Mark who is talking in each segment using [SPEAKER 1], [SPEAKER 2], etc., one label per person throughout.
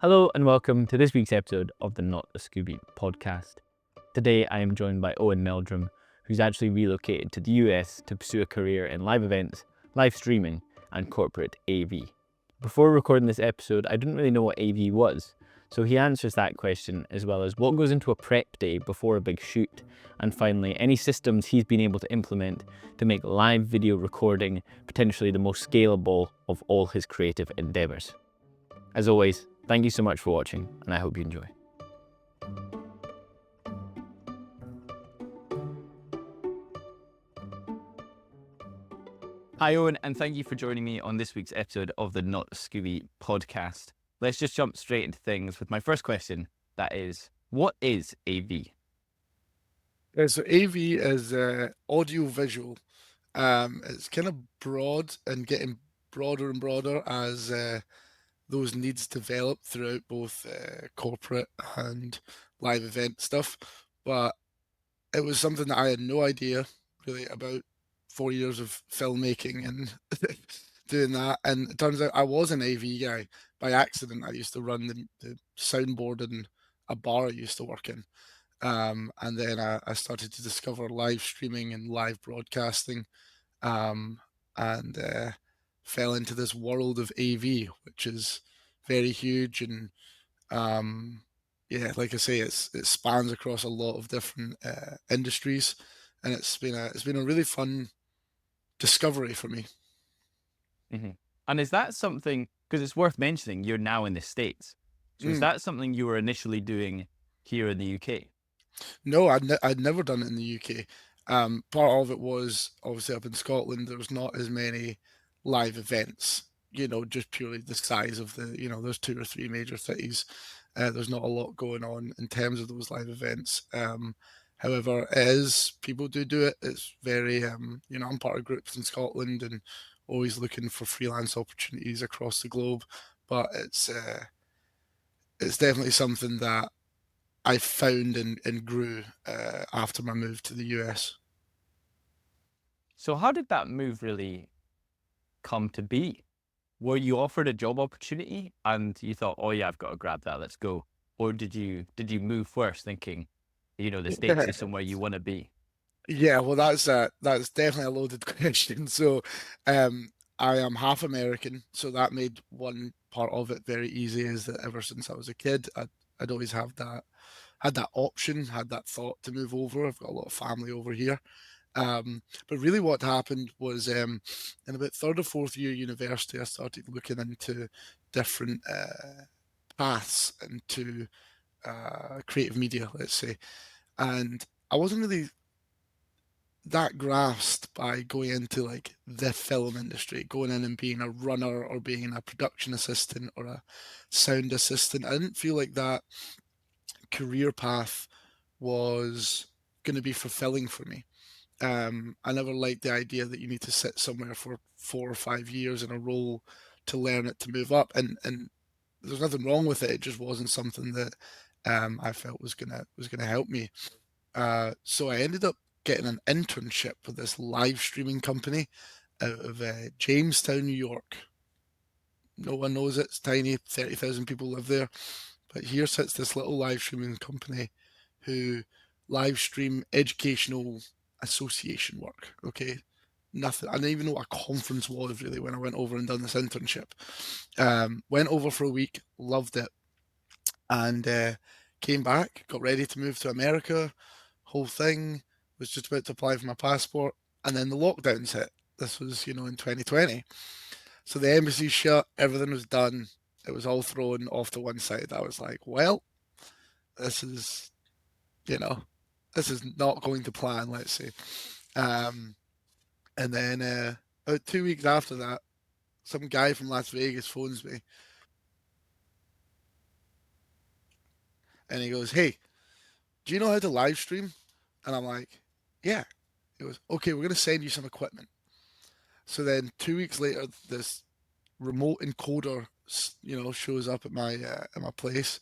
[SPEAKER 1] Hello and welcome to this week's episode of the Not a Scooby Podcast. Today I am joined by Owen Meldrum, who's actually relocated to the US to pursue a career in live events, live streaming, and corporate AV. Before recording this episode, I didn't really know what AV was, so he answers that question as well as what goes into a prep day before a big shoot, and finally any systems he's been able to implement to make live video recording potentially the most scalable of all his creative endeavours. As always, thank you so much for watching, and I hope you enjoy. Hi, Owen, and thank you for joining me on this week's episode of the Not Scooby Podcast. Let's just jump straight into things with my first question. That is, what is AV?
[SPEAKER 2] So AV is audio visual. It's kind of broad and getting broader and broader as those needs develop throughout both corporate and live event stuff. But it was something that I had no idea really about 4 years of filmmaking and doing that. And it turns out I was an AV guy by accident. I used to run the soundboard in a bar I used to work in. And then I started to discover live streaming and live broadcasting, and fell into this world of AV, which is very huge. And yeah, like I say, it spans across a lot of different industries, and it's been a really fun discovery for me.
[SPEAKER 1] Mm-hmm. And is that something, because it's worth mentioning, you're now in the States. So is that something you were initially doing here in the UK?
[SPEAKER 2] No, I'd never done it in the UK. Part of it was obviously up in Scotland. There was not as many live events. Just purely the size of there's 2 or 3 major cities. There's not a lot going on in terms of those live events. However, people do it. It's very, I'm part of groups in Scotland and always looking for freelance opportunities across the globe. But it's definitely something that I found and grew after my move to the US.
[SPEAKER 1] So how did that move really come to be? Were you offered a job opportunity and you thought, oh yeah, I've got to grab that, let's go? Or did you move first thinking, the States is somewhere you want to be?
[SPEAKER 2] Yeah, well, that's definitely a loaded question. So, I am half American, so that made one part of it very easy. Is that ever since I was a kid, I'd always had that option, had that thought to move over. I've got a lot of family over here. But really, what happened was in about third or fourth year university, I started looking into different paths into creative media, let's say, and I wasn't really that grasped by going into like the film industry, going in and being a runner or being a production assistant or a sound assistant. I didn't feel like that career path was going to be fulfilling for me. I never liked the idea that you need to sit somewhere for 4 or 5 years in a role to learn it to move up, and there's nothing wrong with it. It just wasn't something that I felt was gonna help me. So I ended up getting an internship with this live streaming company out of Jamestown, New York. No one knows it. It's tiny. 30,000 people live there. But here sits this little live streaming company who live stream educational association work. Okay. Nothing. I didn't even know what a conference was really when I went over and done this internship. Went over for a week, loved it, and came back, got ready to move to America, whole thing, was just about to apply for my passport, and then the lockdowns hit. This was, in 2020. So the embassy shut, everything was done. It was all thrown off to one side. I was like, well, this is, this is not going to plan, let's say. And then about 2 weeks after that, some guy from Las Vegas phones me and he goes, hey, do you know how to live stream? And I'm like, yeah. He goes, okay, we're going to send you some equipment. So then 2 weeks later, this remote encoder, shows up at my place,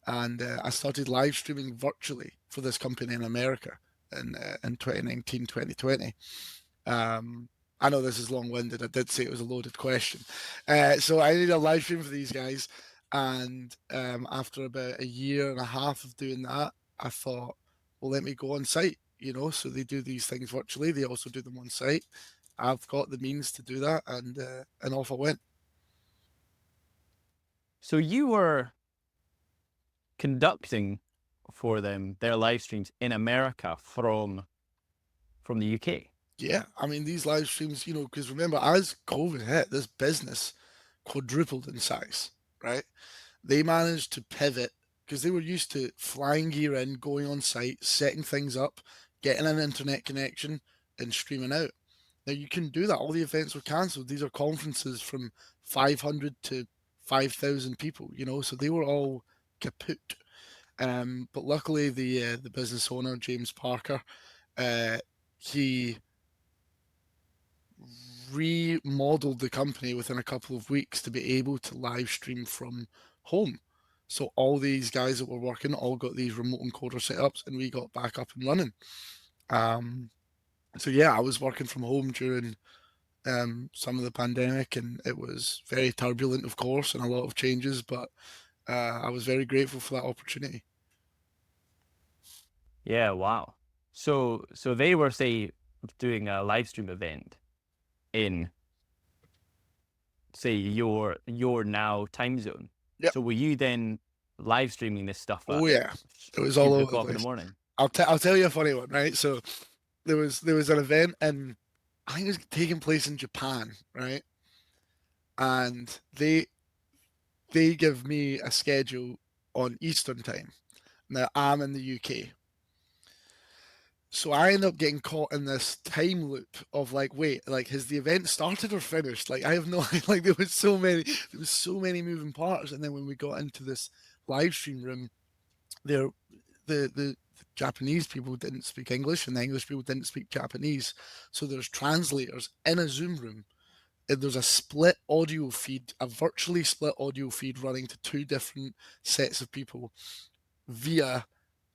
[SPEAKER 2] and I started live streaming virtually for this company in America in 2019, 2020. I know this is long-winded. I did say it was a loaded question. So I did a live stream for these guys, And after about a year and a half of doing that, I thought, well, let me go on site. So they do these things virtually. They also do them on site. I've got the means to do that, and off I went.
[SPEAKER 1] So you were conducting for them their live streams in America from the UK.
[SPEAKER 2] Yeah, I mean these live streams, because remember, as COVID hit, this business quadrupled in size, right? They managed to pivot because they were used to flying gear in, going on site, setting things up, getting an internet connection, and streaming out. Now you can do that. All the events were cancelled. These are conferences from 500 to 5,000 people, so they were all kaput. But luckily, the business owner, James Parker, he remodeled the company within a couple of weeks to be able to live stream from home. So all these guys that were working all got these remote encoder setups, and we got back up and running. So yeah, I was working from home during some of the pandemic, and it was very turbulent, of course, and a lot of changes. But I was very grateful for that opportunity.
[SPEAKER 1] Yeah, wow. So they were, say, doing a live stream event in, say, your now time zone.
[SPEAKER 2] Yep.
[SPEAKER 1] So were you then live streaming this stuff
[SPEAKER 2] Oh yeah, it was all
[SPEAKER 1] stupid
[SPEAKER 2] over the
[SPEAKER 1] o'clock in the
[SPEAKER 2] place.
[SPEAKER 1] morning?
[SPEAKER 2] I'll tell you a funny one, right? So there was an event, and I think it was taking place in Japan, right? And they give me a schedule on Eastern time. Now I'm in the UK. So I end up getting caught in this time loop of like, wait, like has the event started or finished? Like I have no like there was so many moving parts. And then when we got into this live stream room, there the Japanese people didn't speak English and the English people didn't speak Japanese. So there's translators in a Zoom room. And there's a split audio feed, a virtually split audio feed running to two different sets of people via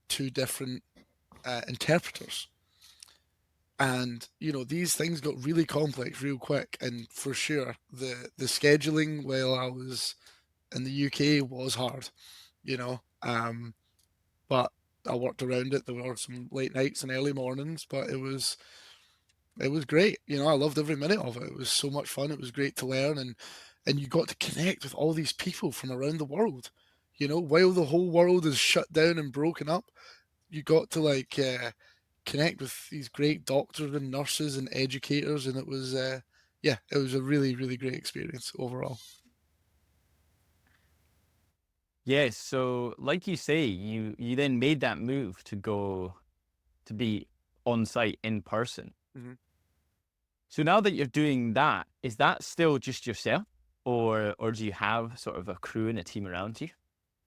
[SPEAKER 2] two different interpreters. And these things got really complex real quick. And for sure, the scheduling while I was in the UK was hard, you know. But I worked around it. There were some late nights and early mornings, but it was great. I loved every minute of it. It was so much fun. It was great to learn, and you got to connect with all these people from around the world. While the whole world is shut down and broken up, you got to connect with these great doctors and nurses and educators, and it was it was a really, really great experience overall.
[SPEAKER 1] Yes, so like you say, you then made that move to go to be on site in person.
[SPEAKER 2] Mhm.
[SPEAKER 1] So now that you're doing that, is that still just yourself, or do you have sort of a crew and a team around you?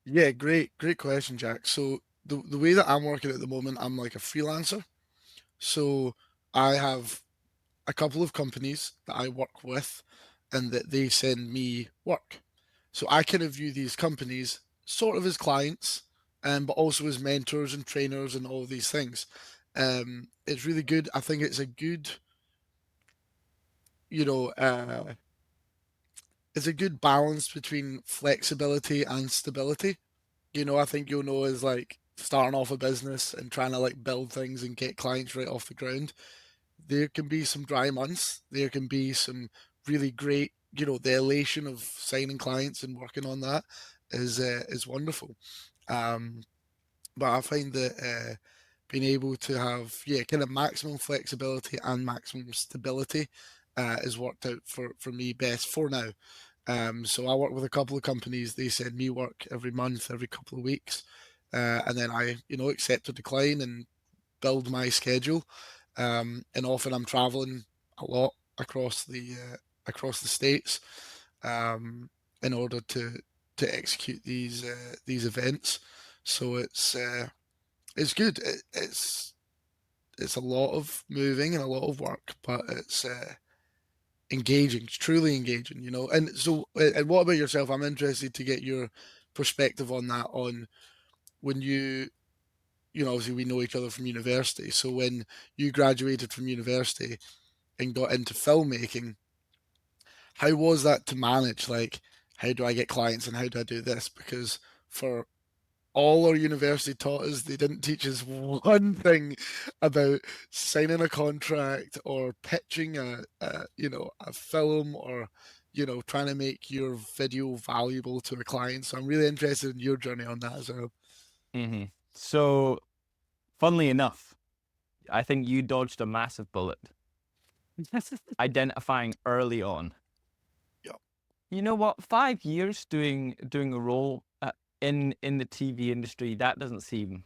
[SPEAKER 2] Yeah, great question, Jack. So the way that I'm working at the moment, I'm like a freelancer. So I have a couple of companies that I work with, and that they send me work. So I kind of view these companies sort of as clients, but also as mentors and trainers and all these things. It's really good. I think it's a good, you know, it's a good balance between flexibility and stability. I think you'll know is like starting off a business and trying to like build things and get clients right off the ground. There can be some dry months. There can be some really great, the elation of signing clients and working on that is wonderful. Um, but I find that being able to have kind of maximum flexibility and maximum stability has worked out for me best for now. So I work with a couple of companies. They send me work every month, every couple of weeks, and then I accept a decline and build my schedule. And often I'm traveling a lot across the states in order to execute these events. So it's good. It's a lot of moving and a lot of work, but it's engaging. It's truly engaging, And so, and what about yourself? I'm interested to get your perspective on that. On when obviously we know each other from university. So when you graduated from university and got into filmmaking, how was that to manage? Like, how do I get clients and how do I do this? Because for all our university taught us, they didn't teach us one thing about signing a contract or pitching a film or trying to make your video valuable to a client. So I'm really interested in your journey on that as well.
[SPEAKER 1] Mm-hmm. So, funnily enough, I think you dodged a massive bullet. Identifying early on.
[SPEAKER 2] Yeah.
[SPEAKER 1] You know what? 5 years doing a role in the TV industry, that doesn't seem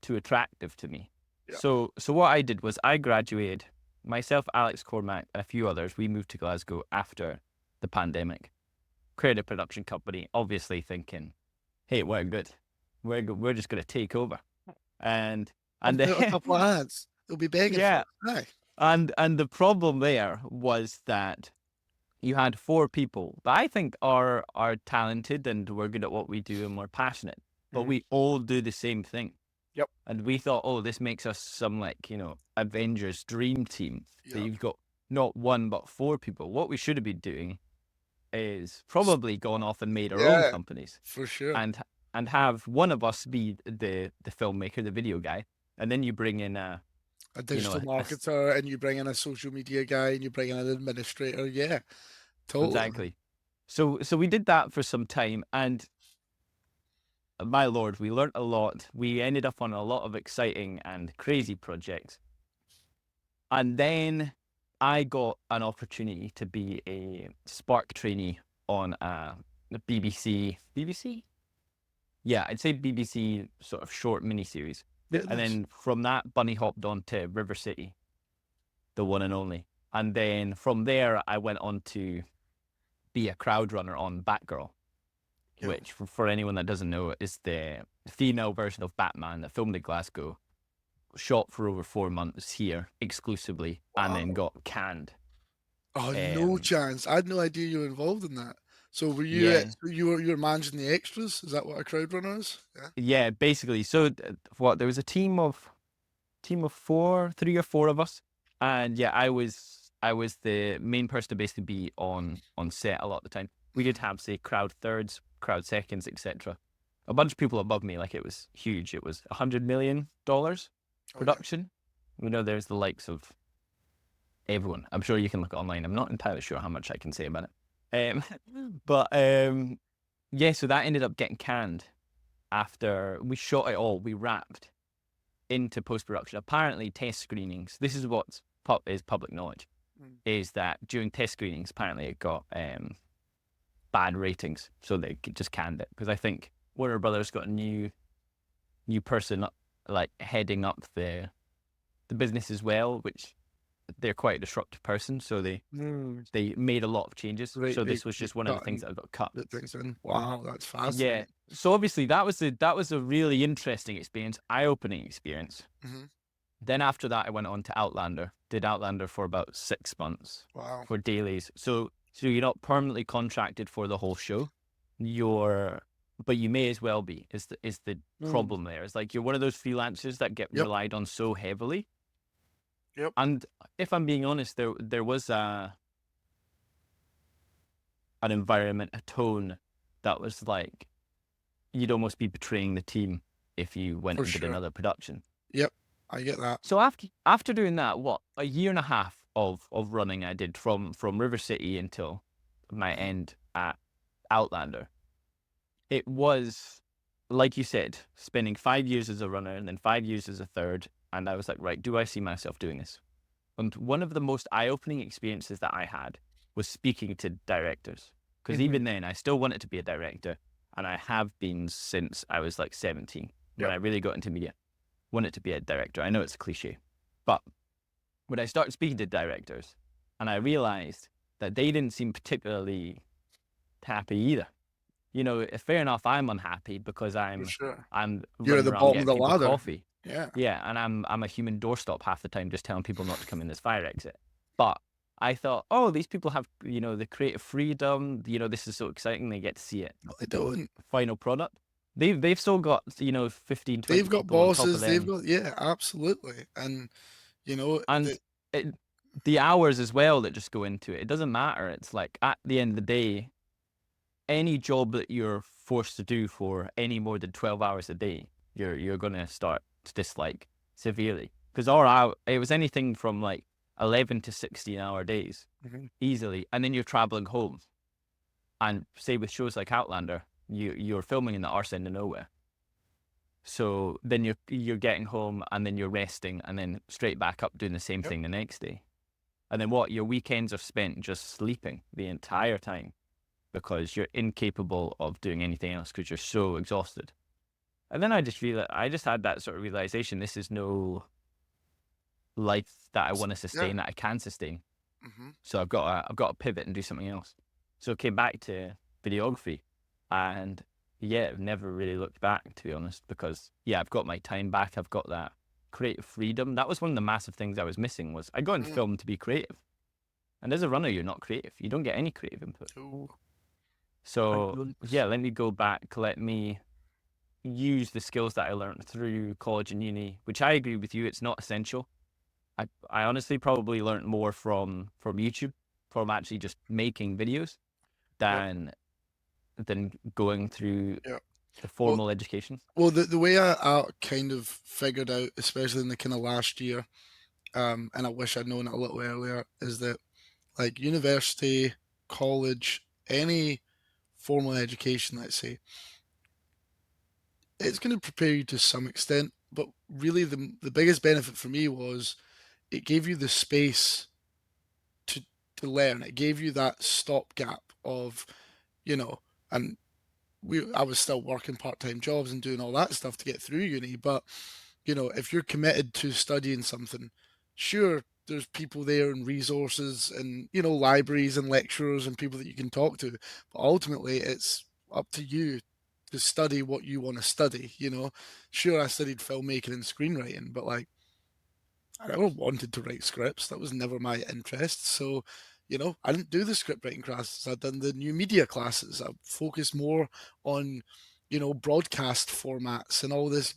[SPEAKER 1] too attractive to me.
[SPEAKER 2] Yeah.
[SPEAKER 1] So what I did was I graduated, myself, Alex Cormack, and a few others. We moved to Glasgow after the pandemic, created a production company, obviously thinking, hey, we're good. We're just going to take over. And
[SPEAKER 2] I've got a couple of ads. They'll be begging
[SPEAKER 1] yeah.
[SPEAKER 2] for it.
[SPEAKER 1] And the problem there was that you had 4 people that I think are talented and we're good at what we do and we're passionate, but we all do the same thing.
[SPEAKER 2] Yep.
[SPEAKER 1] And we thought, oh, this makes us some Avengers dream team.
[SPEAKER 2] Yep.
[SPEAKER 1] That you've got not 1 but 4 people. What we should have been doing is probably gone off and made our own companies.
[SPEAKER 2] For sure.
[SPEAKER 1] And have one of us be the filmmaker, the video guy, and then you bring in a
[SPEAKER 2] digital marketer, and you bring in a social media guy, and you bring in an administrator. Yeah, totally.
[SPEAKER 1] Exactly. So we did that for some time, and my lord, we learned a lot. We ended up on a lot of exciting and crazy projects. And then I got an opportunity to be a Spark trainee on the BBC. BBC? Yeah, I'd say BBC sort of short miniseries.
[SPEAKER 2] Yeah,
[SPEAKER 1] and then from that, bunny hopped on to River City, the one and only. And then from there, I went on to be a crowd runner on Batgirl, which, for anyone that doesn't know, is the female version of Batman that filmed in Glasgow, shot for over 4 months here exclusively, and then got canned.
[SPEAKER 2] Oh, no chance! I had no idea you were involved in that. So were you?
[SPEAKER 1] Yeah.
[SPEAKER 2] You were managing the extras? Is that what a crowd runner is?
[SPEAKER 1] Yeah, basically. So there was a team of 3 or 4 of us, and yeah, I was the main person to basically be on set a lot of the time. We did have, say, crowd thirds, crowd seconds, etc. A bunch of people above me, like it was huge. It was $100 million production. There's the likes of everyone. I'm sure you can look online. I'm not entirely sure how much I can say about it. But yeah, so that ended up getting canned after we shot it all. We wrapped into post-production. Apparently, test screenings, this is what is public knowledge, is that during test screenings, apparently it got bad ratings, so they just canned it. Because I think Warner Brothers got a new person heading up the business as well, which they're quite a disruptive person, so they made a lot of changes. So this was just one of the things that got cut.
[SPEAKER 2] Wow, that's fascinating.
[SPEAKER 1] Yeah. So obviously that was a really interesting experience, eye-opening experience. Then after that, I went on to Outlander. Did Outlander for about 6 months.
[SPEAKER 2] Wow.
[SPEAKER 1] For dailies. So you're not permanently contracted for the whole show. But you may as well be. Is the problem there? It's like you're one of those freelancers that get relied on so heavily.
[SPEAKER 2] Yep.
[SPEAKER 1] And if I'm being honest, there was an environment, a tone that was like you'd almost be betraying the team if you went and did another production.
[SPEAKER 2] Yep, I get that.
[SPEAKER 1] So after doing that, a year and a half of running I did from River City until my end at Outlander. It was, like you said, spending 5 years as a runner and then 5 years as a third. And I was like, right, do I see myself doing this? And one of the most eye-opening experiences that I had was speaking to directors. Because even then, I still wanted to be a director. And I have been since I was like 17, when I really got into media. Wanted to be a director. I know it's a cliche. But when I started speaking to directors, and I realized that they didn't seem particularly happy either. Fair enough, I'm unhappy because I'm
[SPEAKER 2] you're at the bottom of the ladder.
[SPEAKER 1] Coffee. Yeah, and I'm a human doorstop half the time, just telling people not to come in this fire exit. But I thought, oh, these people have the creative freedom. This is so exciting. They get to see it.
[SPEAKER 2] No, they don't.
[SPEAKER 1] Final product. They've still got 15, 20.
[SPEAKER 2] They've got bosses. They've got absolutely, and
[SPEAKER 1] the hours as well that just go into it. It doesn't matter. It's like at the end of the day, any job that you're forced to do for any more than 12 hours a day, you're going to start to dislike severely. Because it was anything from like 11 to 16-hour days easily. And then you're traveling home. And say with shows like Outlander, you're filming in the arse end of nowhere. So then you're getting home and then you're resting and then straight back up doing the same thing the next day. And then your weekends are spent just sleeping the entire time because you're incapable of doing anything else because you're so exhausted. And then I just had that sort of realization, this is no life that I want to sustain, that I can sustain. So I've got to pivot and do something else. So I came back to videography, and I've never really looked back, to be honest, because I've got my time back. I've got that creative freedom. That was one of the massive things I was missing. Was I got into film to be creative, and as a runner, you're not creative. You don't get any creative input. So let me go back. Let me use the skills that I learned through college and uni, which I agree with you, it's not essential. I honestly probably learned more from YouTube, from actually just making videos than going through the formal education.
[SPEAKER 2] Well, the way I kind of figured out, especially in the kind of last year, and I wish I'd known it a little earlier, is that like university, college, any formal education, let's say, it's going to prepare you to some extent, but really the biggest benefit for me was it gave you the space to learn. It gave you that stopgap of, and I was still working part-time jobs and doing all that stuff to get through uni, but if you're committed to studying something, sure, there's people there and resources and libraries and lecturers and people that you can talk to, but ultimately it's up to you to study what you want to study. Sure, I studied filmmaking and screenwriting, but like I never wanted to write scripts. That was never my interest. So I didn't do the script writing classes. I'd done the new media classes. I focused more on broadcast formats and all this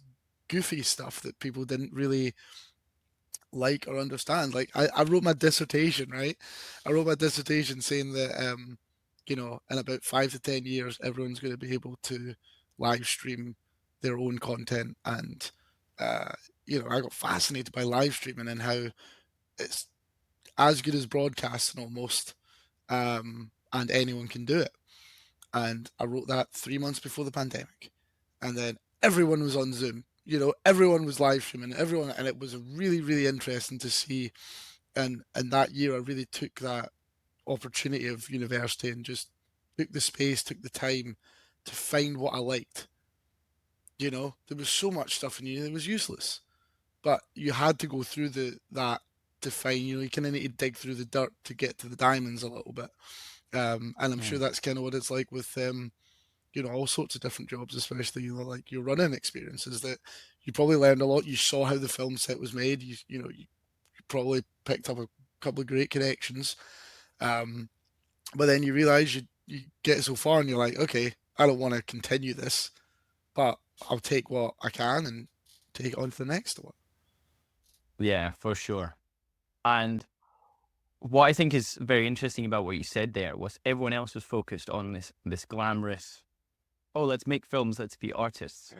[SPEAKER 2] goofy stuff that people didn't really like or understand. Like I wrote my dissertation, right? I wrote my dissertation saying that in about 5 to 10 years, everyone's going to be able to live stream their own content. And I got fascinated by live streaming and how it's as good as broadcasting almost, and anyone can do it. And I wrote that 3 months before the pandemic, and then everyone was on Zoom. Everyone was live streaming, and it was really, really interesting to see. And that year, I really took that opportunity of university and just took the space, took the time to find what I liked. There was so much stuff in uni that was useless, but you had to go through that to find. You kind of need to dig through the dirt to get to the diamonds a little bit. And I'm sure that's kind of what it's like with all sorts of different jobs, especially like your running experiences, that you probably learned a lot. You saw how the film set was made. You probably picked up a couple of great connections, but then you realize you get so far and you're like, okay, I don't want to continue this, but I'll take what I can and take it on to the next one.
[SPEAKER 1] Yeah, for sure. And what I think is very interesting about what you said there was everyone else was focused on this glamorous, oh, let's make films, let's be artists.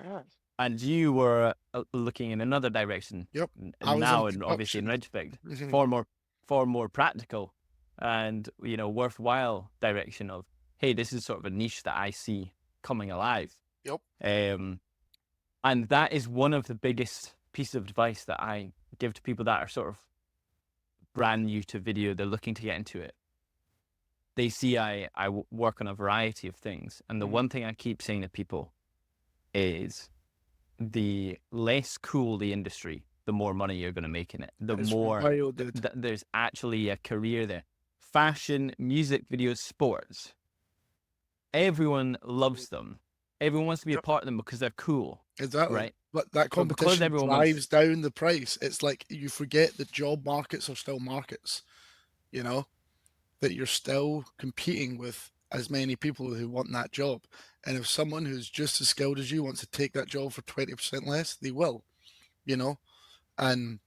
[SPEAKER 1] And you were looking in another direction.
[SPEAKER 2] Yep.
[SPEAKER 1] And now, and obviously in retrospect, far more practical and, worthwhile direction of, hey, this is sort of a niche that I see coming alive.
[SPEAKER 2] Yep.
[SPEAKER 1] And that is one of the biggest pieces of advice that I give to people that are sort of brand new to video. They're looking to get into it. They see I work on a variety of things. And the one thing I keep saying to people is the less cool the industry, the more money you're going to make in it. The more there's actually a career there. Fashion, music videos, sports. Everyone loves them. Everyone wants to be a part of them because they're cool.
[SPEAKER 2] Exactly.
[SPEAKER 1] Right?
[SPEAKER 2] But that competition drives down the price. It's like you forget that job markets are still markets, that you're still competing with as many people who want that job. And if someone who's just as skilled as you wants to take that job for 20% less, they will, And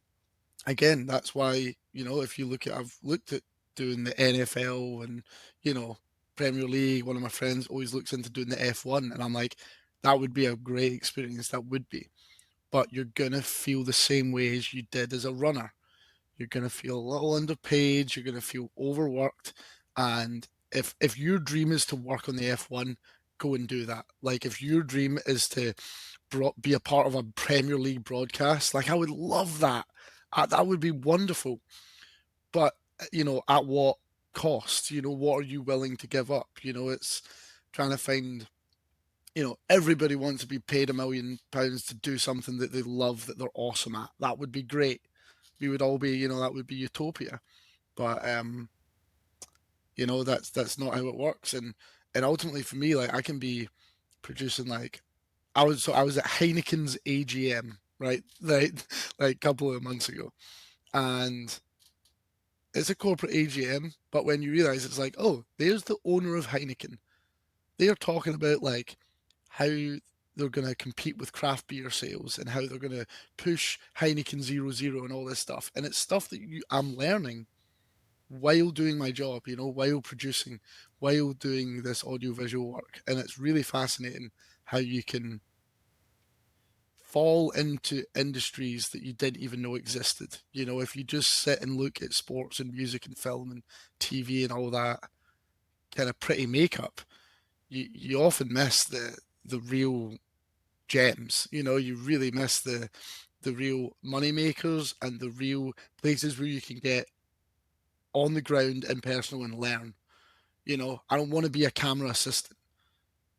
[SPEAKER 2] again, that's why, if you I've looked at doing the NFL and, Premier League. One of my friends always looks into doing the F1, and I'm like, that would be a great experience. That would be. But you're gonna feel the same way as you did as a runner. You're gonna feel a little underpaid. You're gonna feel overworked, and if your dream is to work on the F1, go and do that. Like if your dream is to be a part of a Premier League broadcast, like I would love that. That would be wonderful. But at what cost? What are you willing to give up? It's trying to find. Everybody wants to be paid £1 million to do something that they love, that they're awesome at. That would be great. We would all be, that would be utopia. But that's not how it works. And ultimately for me, like I can be producing like I was at Heineken's AGM, right? Like a couple of months ago. And it's a corporate AGM, but when you realize it's like, oh, there's the owner of Heineken. They are talking about like how they're going to compete with craft beer sales and how they're going to push Heineken 0.0 and all this stuff. And it's stuff that I'm learning while doing my job, while producing, while doing this audiovisual work. And it's really fascinating how you can fall into industries that you didn't even know existed. If you just sit and look at sports and music and film and TV and all that kind of pretty makeup, you often miss the real gems. You really miss the real money makers and the real places where you can get on the ground and personal and learn. I don't want to be a camera assistant.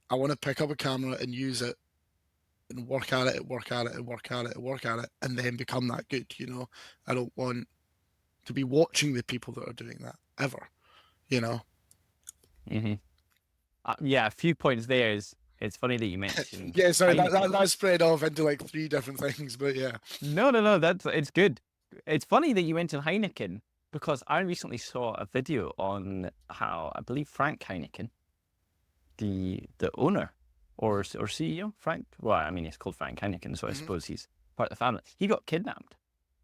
[SPEAKER 2] I want to pick up a camera and use it and work at it and work at it and work at it and work at it and then become that good. I don't want to be watching the people that are doing that ever.
[SPEAKER 1] Mm-hmm. Yeah, a few points there. It's funny that you mentioned.
[SPEAKER 2] Yeah, sorry, that spread off into like 3 different things, but yeah.
[SPEAKER 1] No, it's good. It's funny that you mentioned Heineken because I recently saw a video on how I believe Frank Heineken, the owner or CEO, Frank. Well, I mean, he's called Frank Heineken, so I suppose he's part of the family. He got kidnapped.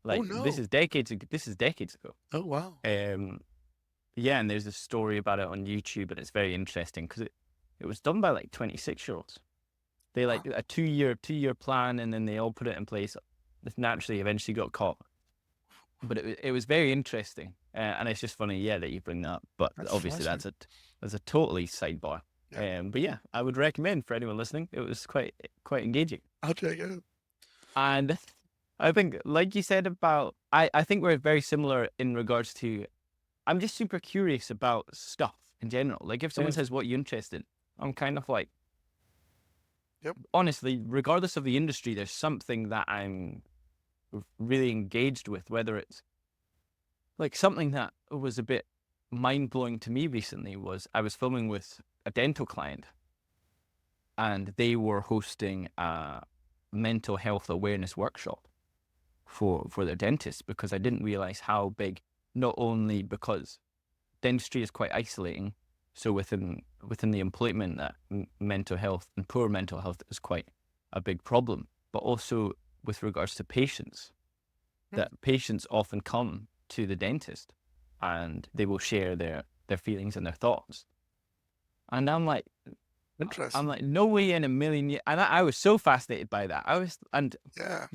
[SPEAKER 1] Like this is decades ago.
[SPEAKER 2] Oh wow.
[SPEAKER 1] Yeah, and there's a story about it on YouTube, and it's very interesting because it was done by like 26-year-olds. They like a two-year plan, and then they all put it in place. Naturally, eventually got caught, but it was very interesting, and it's just funny, that you bring that up. But obviously, that's a totally sidebar. Yeah. But yeah, I would recommend for anyone listening. It was quite engaging.
[SPEAKER 2] I'll check it out.
[SPEAKER 1] And I think, like you said about, I think we're very similar in regards to. I'm just super curious about stuff in general. Like if someone says, what are you interested in? I'm kind of like, honestly, regardless of the industry, there's something that I'm really engaged with, whether it's like something that was a bit mind-blowing to me recently was I was filming with a dental client and they were hosting a mental health awareness workshop for their dentists because I didn't realize how big. Not only because dentistry is quite isolating, so within the employment that mental health and poor mental health is quite a big problem, but also with regards to patients, that patients often come to the dentist and they will share their feelings and their thoughts. And I'm like, interesting. I'm like, no way in a million years. And I was so fascinated by that. A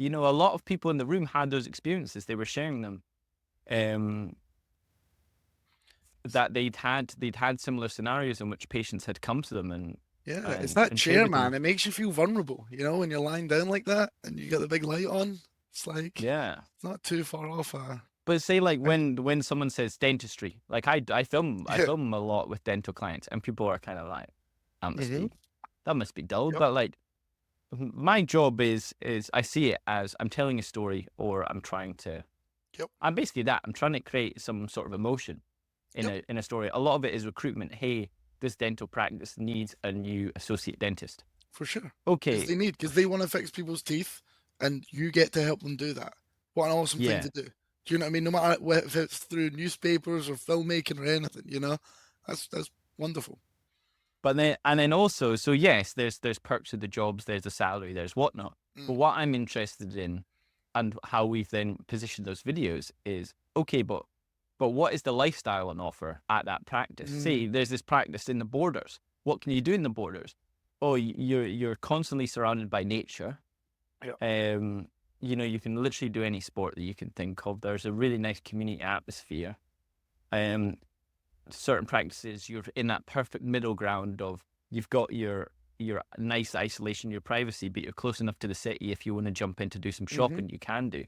[SPEAKER 1] lot of people in the room had those experiences. They were sharing them. That they'd had similar scenarios in which patients had come to them and
[SPEAKER 2] it's that chair, man. It makes you feel vulnerable, when you're lying down like that and you got the big light on. It's like it's not too far off.
[SPEAKER 1] But say like when someone says dentistry, like I film a lot with dental clients, and people are kind of like, that must be dull. But like my job is I see it as I'm telling a story or I'm trying to. I'm basically that. I'm trying to create some sort of emotion in a story. A lot of it is recruitment. Hey, this dental practice needs a new associate dentist.
[SPEAKER 2] For sure.
[SPEAKER 1] Okay.
[SPEAKER 2] Because they want to fix people's teeth and you get to help them do that. What an awesome thing to do. Do you know what I mean? No matter if it's through newspapers or filmmaking or anything, that's wonderful.
[SPEAKER 1] But then also, so yes, there's perks of the jobs, there's the salary, there's whatnot. But what I'm interested in and how we've then positioned those videos is, okay, but But what is the lifestyle on offer at that practice? Say there's this practice in the Borders. What can you do in the Borders? Oh, you're constantly surrounded by nature.
[SPEAKER 2] Yeah.
[SPEAKER 1] You know, you can literally do any sport that you can think of. There's a really nice community atmosphere. Certain practices, you're in that perfect middle ground of you've got your nice isolation, your privacy, but you're close enough to the city. If you want to jump in to do some shopping, you can do.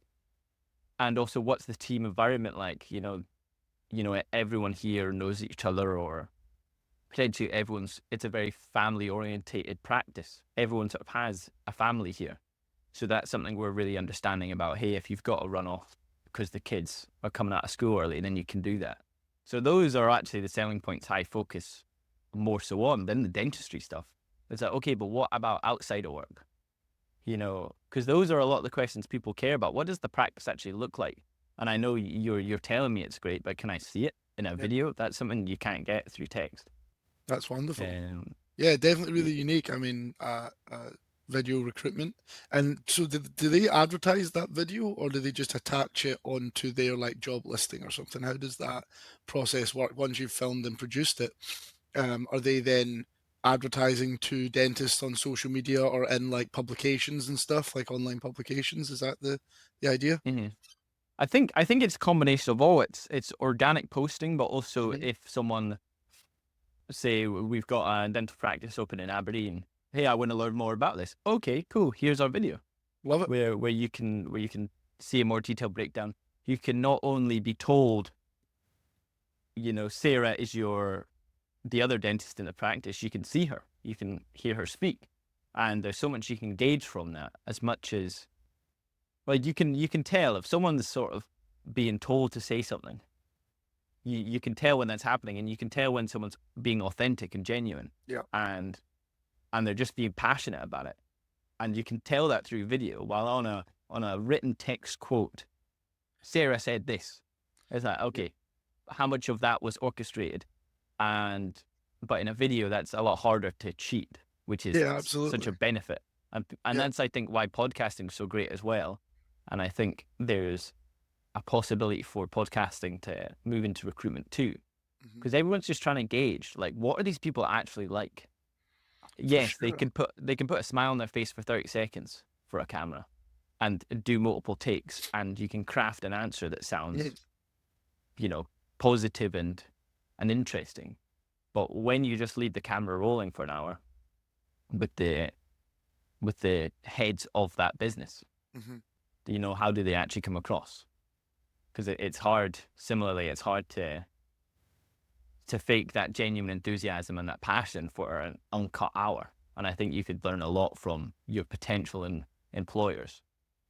[SPEAKER 1] And also, what's the team environment like? You know, everyone here knows each other, or potentially it's a very family orientated practice. Everyone sort of has a family here. So that's something we're really understanding about. Hey, if you've got to run off because the kids are coming out of school early, then you can do that. So those are actually the selling points I focus more so on than the dentistry stuff. It's like, okay, but what about outside of work? You know, because those are a lot of the questions people care about. What does the practice actually look like? And I know you're telling me it's great, but can I see it in a video? That's something you can't get through text.
[SPEAKER 2] That's wonderful. Yeah, definitely really unique. I mean, video recruitment. And so do they advertise that video, or do they just attach it onto their like job listing or something? How does that process work once you've filmed and produced it? Are they then advertising to dentists on social media or in like publications and stuff, like online publications? Is that the idea?
[SPEAKER 1] I think it's a combination of all. It's organic posting, but also if someone, say we've got a dental practice open in Aberdeen, hey, I want to learn more about this. Okay, cool. Here's our video.
[SPEAKER 2] Love it.
[SPEAKER 1] Where you can see a more detailed breakdown. You can not only be told, you know, Sarah is the other dentist in the practice. You can see her. You can hear her speak, and there's so much you can gauge from that. As much as, like, you can tell if someone's sort of being told to say something. You can tell when that's happening, and you can tell when someone's being authentic and genuine.
[SPEAKER 2] Yeah.
[SPEAKER 1] And they're just being passionate about it. And you can tell that through video. While on a written text quote, Sarah said this. It's like, okay, how much of that was orchestrated? But in a video, that's a lot harder to cheat, which is such a benefit. And that's, I think, why podcasting is so great as well. And I think there's a possibility for podcasting to move into recruitment too, because everyone's just trying to gauge, like, what are these people actually like? Yes, they can put a smile on their face for 30 seconds for a camera and do multiple takes, and you can craft an answer that sounds, you know, positive and interesting. But when you just leave the camera rolling for an hour with the heads of that business, you know, how do they actually come across? Because it's hard. Similarly, it's hard to fake that genuine enthusiasm and that passion for an uncut hour. And I think you could learn a lot from your potential employers.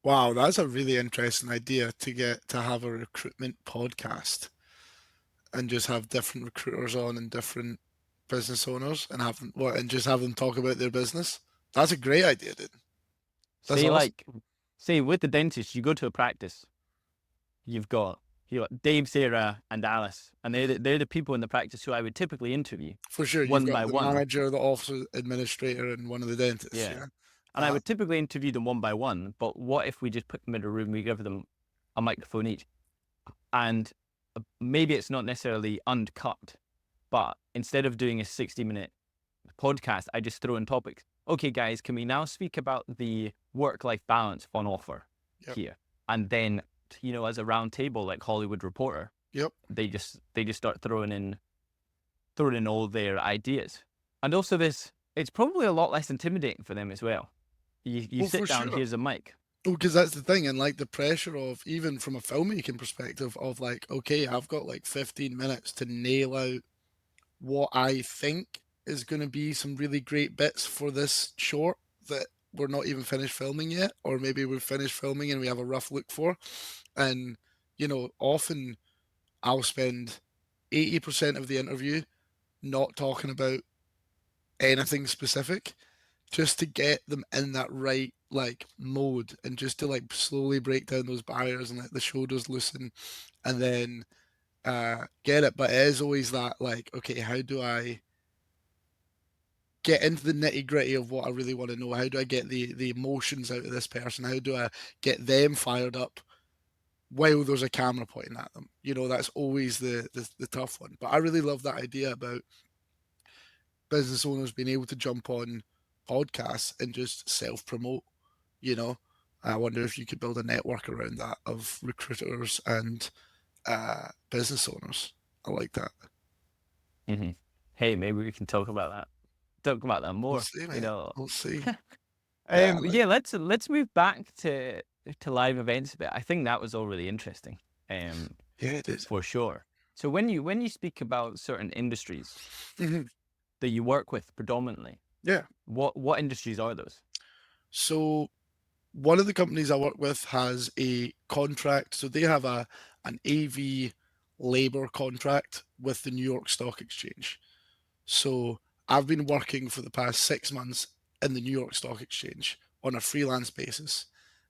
[SPEAKER 2] Wow, that's a really interesting idea, to have a recruitment podcast and just have different recruiters on and different business owners and just have them talk about their business. That's a great idea, dude. That's awesome.
[SPEAKER 1] Say with the dentist, you go to a practice, you've got Dave, Sarah, and Alice, and they're the people in the practice who I would typically interview.
[SPEAKER 2] For sure,
[SPEAKER 1] one
[SPEAKER 2] you've got
[SPEAKER 1] by
[SPEAKER 2] the
[SPEAKER 1] one.
[SPEAKER 2] manager, the office administrator, and one of the dentists. Yeah.
[SPEAKER 1] And I would typically interview them one by one. But what if we just put them in a room, we give them a microphone each, and maybe it's not necessarily uncut, but instead of doing a 60-minute podcast, I just throw in topics. Okay, guys, can we now speak about the work-life balance on offer here? And then, you know, as a round table, like Hollywood Reporter, they just start throwing in all their ideas. And also it's probably a lot less intimidating for them as well. You sit down, here's a mic.
[SPEAKER 2] Oh, because that's the thing, and like the pressure of, even from a filmmaking perspective, of like, okay, I've got like 15 minutes to nail out what I think is going to be some really great bits for this short that we're not even finished filming yet, or maybe we've finished filming and we have a rough look for. And, you know, often I'll spend 80% of the interview not talking about anything specific, just to get them in that right like mode, and just to like slowly break down those barriers and let the shoulders loosen, and then get it. But it is always that, like, okay, how do I get into the nitty gritty of what I really want to know? How do I get the emotions out of this person? How do I get them fired up while there's a camera pointing at them. You know, that's always the tough one. But I really love that idea about business owners being able to jump on podcasts and just self-promote, you know. I wonder if you could build a network around that of recruiters and business owners. I like that.
[SPEAKER 1] Mm-hmm. Hey, maybe we can talk about that. Talk about that
[SPEAKER 2] We'll
[SPEAKER 1] more.
[SPEAKER 2] see,
[SPEAKER 1] You
[SPEAKER 2] mate.
[SPEAKER 1] know.
[SPEAKER 2] We'll see. Yeah,
[SPEAKER 1] Yeah. Let's move back to live events a bit. I think that was all really interesting.
[SPEAKER 2] yeah, it is.
[SPEAKER 1] For sure. So when you speak about certain industries
[SPEAKER 2] Mhm.
[SPEAKER 1] that you work with predominantly,
[SPEAKER 2] Yeah.
[SPEAKER 1] what industries are those?
[SPEAKER 2] So one of the companies I work with has a contract. So they have an AV labor contract with the New York Stock Exchange. So I've been working for the past 6 months in the New York Stock Exchange on a freelance basis.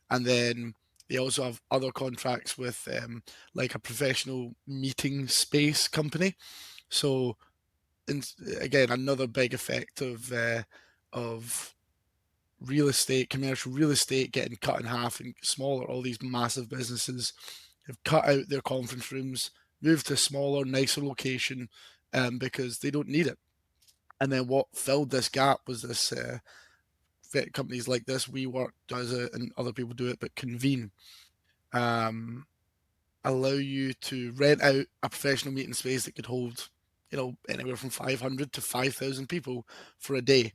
[SPEAKER 2] And then they also have other contracts with like a professional meeting space company. So again, another big effect of real estate, commercial real estate getting cut in half and smaller. All these massive businesses have cut out their conference rooms, moved to a smaller, nicer location because they don't need it. And then what filled this gap was this companies like this, WeWork does it, and other people do it, but Convene um, allow you to rent out a professional meeting space that could hold, you know, anywhere from 500 to 5,000 people for a day.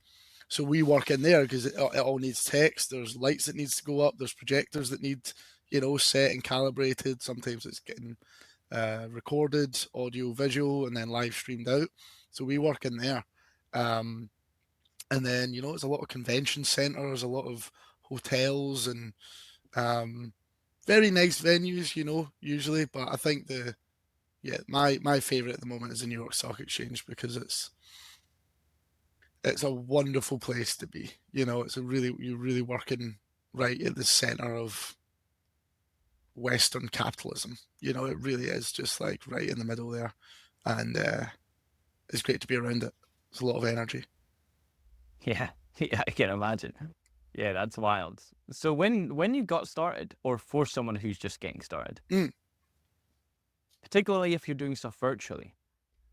[SPEAKER 2] So we work in there because it all needs text. There's lights that needs to go up. There's projectors that need, you know, set and calibrated. Sometimes it's getting recorded, audio, visual, and then live streamed out. So we work in there. And then, you know, it's a lot of convention centers, a lot of hotels, and um, very nice venues, you know, usually. But I think my favorite at the moment is the New York Stock Exchange because it's a wonderful place to be. You know, you're really working right at the center of Western capitalism. You know, it really is just like right in the middle there, and it's great to be around it. It's a lot of energy.
[SPEAKER 1] Yeah, yeah, I can imagine. Yeah, that's wild. So when you got started, or for someone who's just getting started,
[SPEAKER 2] Mm.
[SPEAKER 1] particularly if you're doing stuff virtually,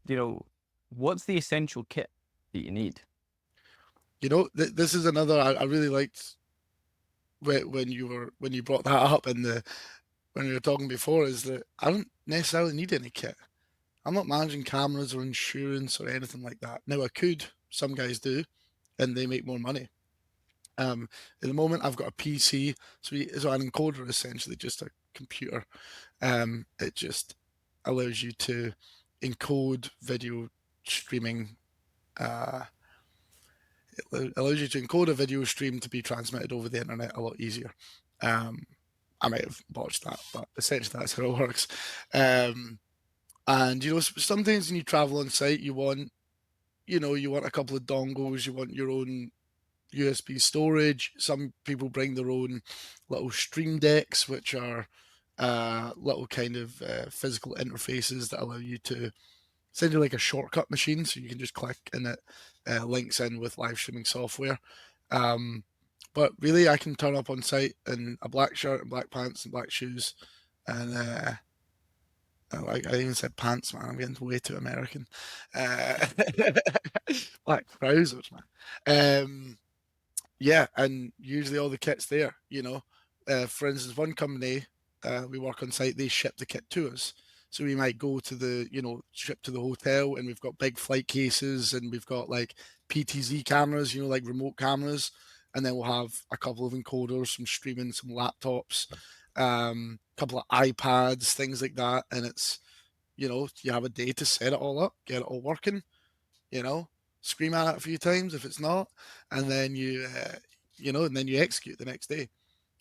[SPEAKER 1] you know, what's the essential kit that you need?
[SPEAKER 2] You know, this is another I really liked when you brought that up and the when we were talking before is that I don't necessarily need any kit. I'm not managing cameras or insurance or anything like that. Now I could, some guys do, and they make more money. At the moment, I've got a PC, so an encoder essentially just a computer. It just allows you to encode video streaming. It allows you to encode a video stream to be transmitted over the internet a lot easier. Um, I might have botched that, but essentially that's how it works. And you know, sometimes when you travel on site, you want a couple of dongles, you want your own USB storage. Some people bring their own little stream decks, which are little kind of physical interfaces that allow you to essentially like a shortcut machine, so you can just click and it links in with live streaming software. But really, I can turn up on site in a black shirt and black pants and black shoes, and I even said pants, man. I'm getting way too American. Uh, black trousers, man. Yeah, and usually all the kit's there, you know. For instance, one company we work on site, they ship the kit to us. So we might go to ship to the hotel, and we've got big flight cases, and we've got like PTZ cameras, you know, like remote cameras, and then we'll have a couple of encoders, some streaming, some laptops, a couple of iPads, things like that, and it's, you know, you have a day to set it all up, get it all working, you know, scream at it a few times if it's not, and then and then you execute the next day.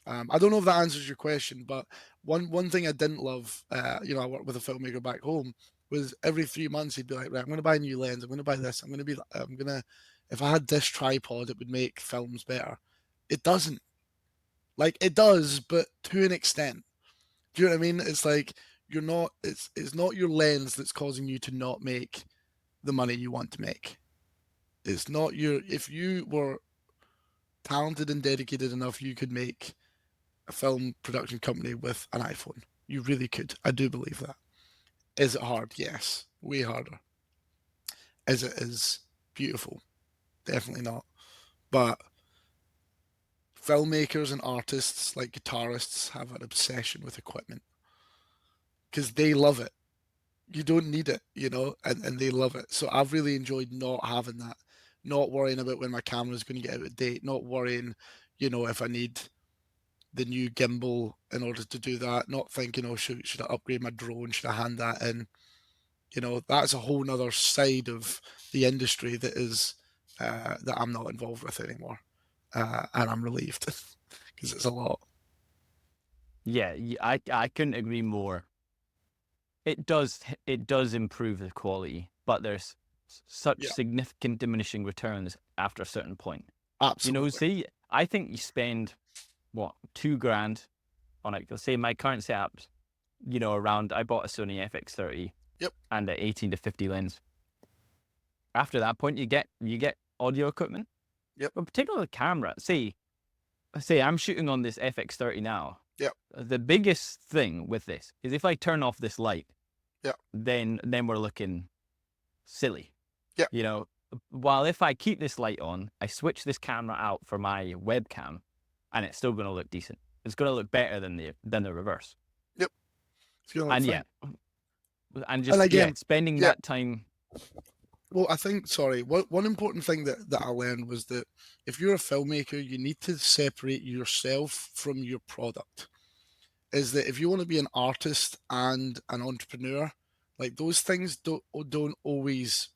[SPEAKER 2] I don't know if that answers your question, but one thing I didn't love, I worked with a filmmaker back home, was every 3 months he'd be like, right, I'm going to buy a new lens, I'm going to buy this, if I had this tripod, it would make films better. It doesn't. Like it does, but to an extent. Do you know what I mean? It's like it's not your lens that's causing you to not make the money you want to make. It's not if you were talented and dedicated enough, you could make a film production company with an iPhone. You really could. I do believe that. Is it hard? Yes, way harder. Is it as beautiful? Definitely not. But filmmakers and artists, like guitarists, have an obsession with equipment because they love it. You don't need it, and they love it. So I've really enjoyed not having that, not worrying about when my camera's going to get out of date, not worrying, if I need the new gimbal in order to do that, not thinking, oh, should I upgrade my drone? Should I hand that in? That's a whole nother side of the industry that is that I'm not involved with anymore. And I'm relieved because it's a lot.
[SPEAKER 1] Yeah, I couldn't agree more. It does improve the quality, but there's such
[SPEAKER 2] Yeah,
[SPEAKER 1] significant diminishing returns after a certain point.
[SPEAKER 2] absolutely.
[SPEAKER 1] See, I think you spend what, $2,000 on it. Let's say my current setup's, around. I bought a Sony FX30.
[SPEAKER 2] Yep.
[SPEAKER 1] And an 18 to 50 lens. After that point, you get audio equipment.
[SPEAKER 2] Yep.
[SPEAKER 1] But particularly the camera. Say I'm shooting on this FX30 now.
[SPEAKER 2] Yep.
[SPEAKER 1] The biggest thing with this is if I turn off this light.
[SPEAKER 2] Yep.
[SPEAKER 1] Then we're looking silly.
[SPEAKER 2] Yep.
[SPEAKER 1] While if I keep this light on, I switch this camera out for my webcam, and it's still going to look decent. It's going to look better than the reverse.
[SPEAKER 2] Yep.
[SPEAKER 1] And yeah, and just again, spending that time.
[SPEAKER 2] Well, I think, one important thing that I learned was that if you're a filmmaker, you need to separate yourself from your product. Is that if you want to be an artist and an entrepreneur, like those things don't always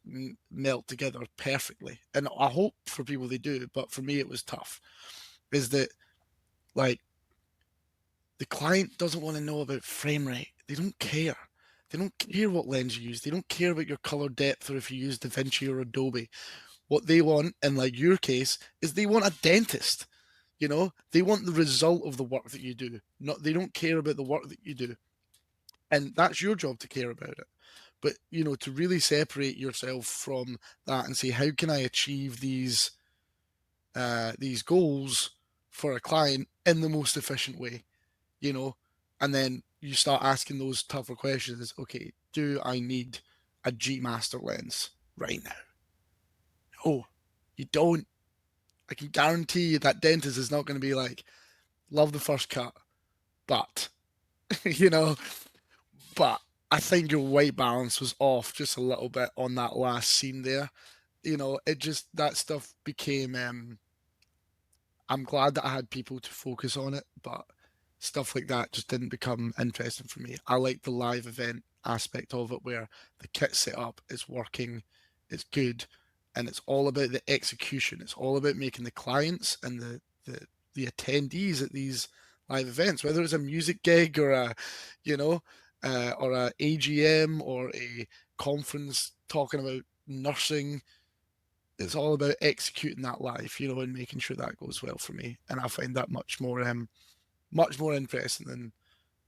[SPEAKER 2] melt together perfectly. And I hope for people they do, but for me it was tough. Is that like the client doesn't want to know about frame rate. They don't care. They don't care what lens you use. They don't care about your color depth or if you use DaVinci or Adobe. What they want, in like your case, is they want a dentist. They want the result of the work that you do. They don't care about the work that you do. And that's your job to care about it. But, to really separate yourself from that and say, how can I achieve these goals for a client in the most efficient way? And then you start asking those tougher questions. Okay, do I need a G Master lens right now? No, you don't. I can guarantee you that dentist is not going to be like, love the first cut, but, but I think your white balance was off just a little bit on that last scene there. That stuff became, I'm glad that I had people to focus on it, but stuff like that just didn't become interesting for me. I like the live event aspect of it where the kit setup is working, it's good, and it's all about the execution. It's all about making the clients and the attendees at these live events, whether it's a music gig or or a AGM or a conference talking about nursing. It's all about executing that live, and making sure that goes well for me. And I find that much more interesting than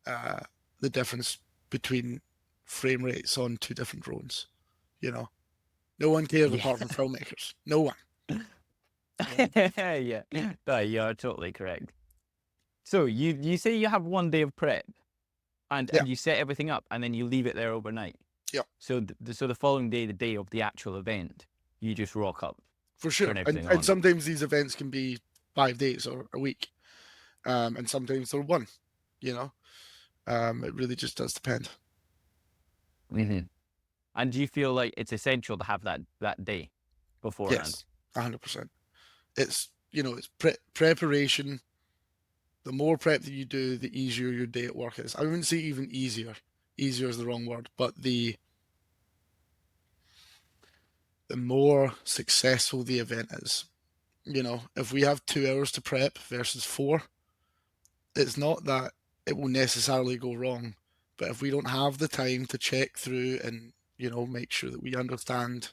[SPEAKER 2] the difference between frame rates on two different drones. No one cares apart from filmmakers. No one.
[SPEAKER 1] Yeah, no, you're totally correct. So you say you have one day of prep, and you set everything up, and then you leave it there overnight.
[SPEAKER 2] Yeah.
[SPEAKER 1] So the following day, the day of the actual event, you just rock up.
[SPEAKER 2] For sure. And sometimes these events can be 5 days or a week. And sometimes they're one, it really just does depend.
[SPEAKER 1] Mm-hmm. And do you feel like it's essential to have that day beforehand?
[SPEAKER 2] Yes, 100%. It's, it's preparation. The more prep that you do, the easier your day at work is. I wouldn't say even easier. Easier is the wrong word, but the more successful the event is. If we have 2 hours to prep versus 4, it's not that it will necessarily go wrong, but if we don't have the time to check through and, make sure that we understand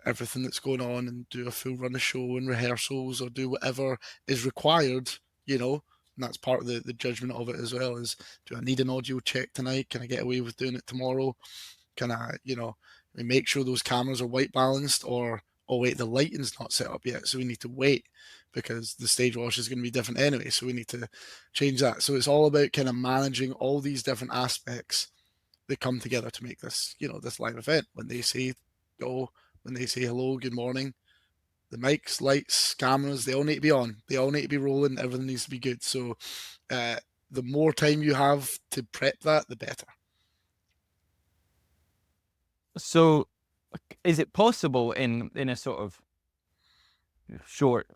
[SPEAKER 2] everything that's going on and do a full run of show and rehearsals or do whatever is required, and that's part of the judgment of it as well, is, do I need an audio check tonight? Can I get away with doing it tomorrow? Can I, make sure those cameras are white balanced, or oh wait, the lighting's not set up yet, so we need to wait because the stage wash is going to be different anyway, so we need to change that. So it's all about kind of managing all these different aspects that come together to make this, this live event. When they say go, when they say hello, good morning, the mics, lights, cameras, they all need to be on. They all need to be rolling. Everything needs to be good. So the more time you have to prep that, the better.
[SPEAKER 1] So is it possible in a sort of short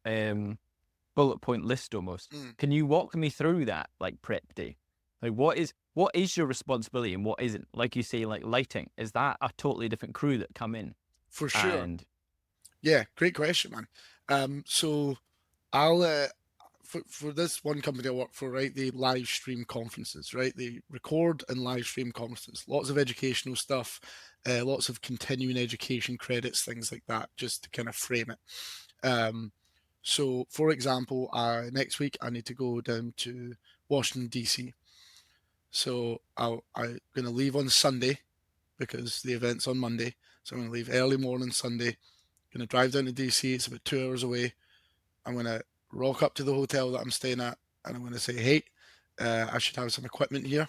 [SPEAKER 1] bullet point list almost, can you walk me through that, like, prep day? Like, what is your responsibility and what isn't? Like you say, like lighting, is that a totally different crew that come in?
[SPEAKER 2] For sure.
[SPEAKER 1] And
[SPEAKER 2] Yeah, great question, man. So I'll for this one company I work for, right? They live stream conferences, right? They record and live stream conferences. Lots of educational stuff, lots of continuing education credits, things like that, just to kind of frame it. So, for example, next week I need to go down to Washington DC. So I'm going to leave on Sunday because the event's on Monday. So I'm going to leave early morning Sunday. Going to drive down to DC. It's about 2 hours away. I'm going to rock up to the hotel that I'm staying at, and I'm going to say, hey, I should have some equipment here.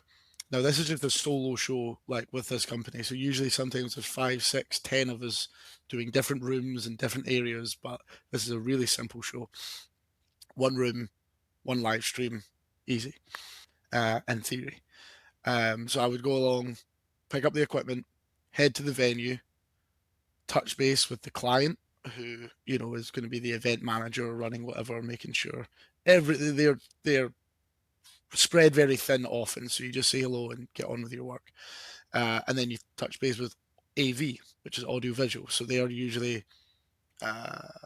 [SPEAKER 2] Now, this is just a solo show, like with this company. So usually sometimes there's 5, 6, 10 of us doing different rooms and different areas, but this is a really simple show. One room, one live stream, easy, in theory. So I would go along, pick up the equipment, head to the venue, touch base with the client, who is going to be the event manager running whatever, making sure they're spread very thin often. So you just say hello and get on with your work, and then you touch base with AV, which is audio visual. So they are usually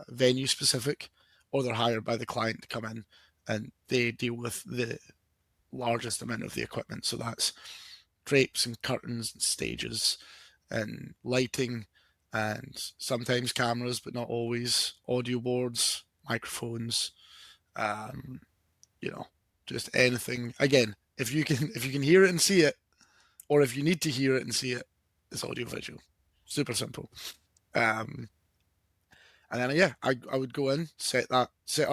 [SPEAKER 2] venue specific, or they're hired by the client to come in, and they deal with the largest amount of the equipment. So that's drapes and curtains and stages and lighting and sometimes cameras, but not always, audio boards, microphones, um, just anything. Again, if you can hear it and see it, or if you need to hear it and see it, it's audio visual. Super simple. And then I would go in, set up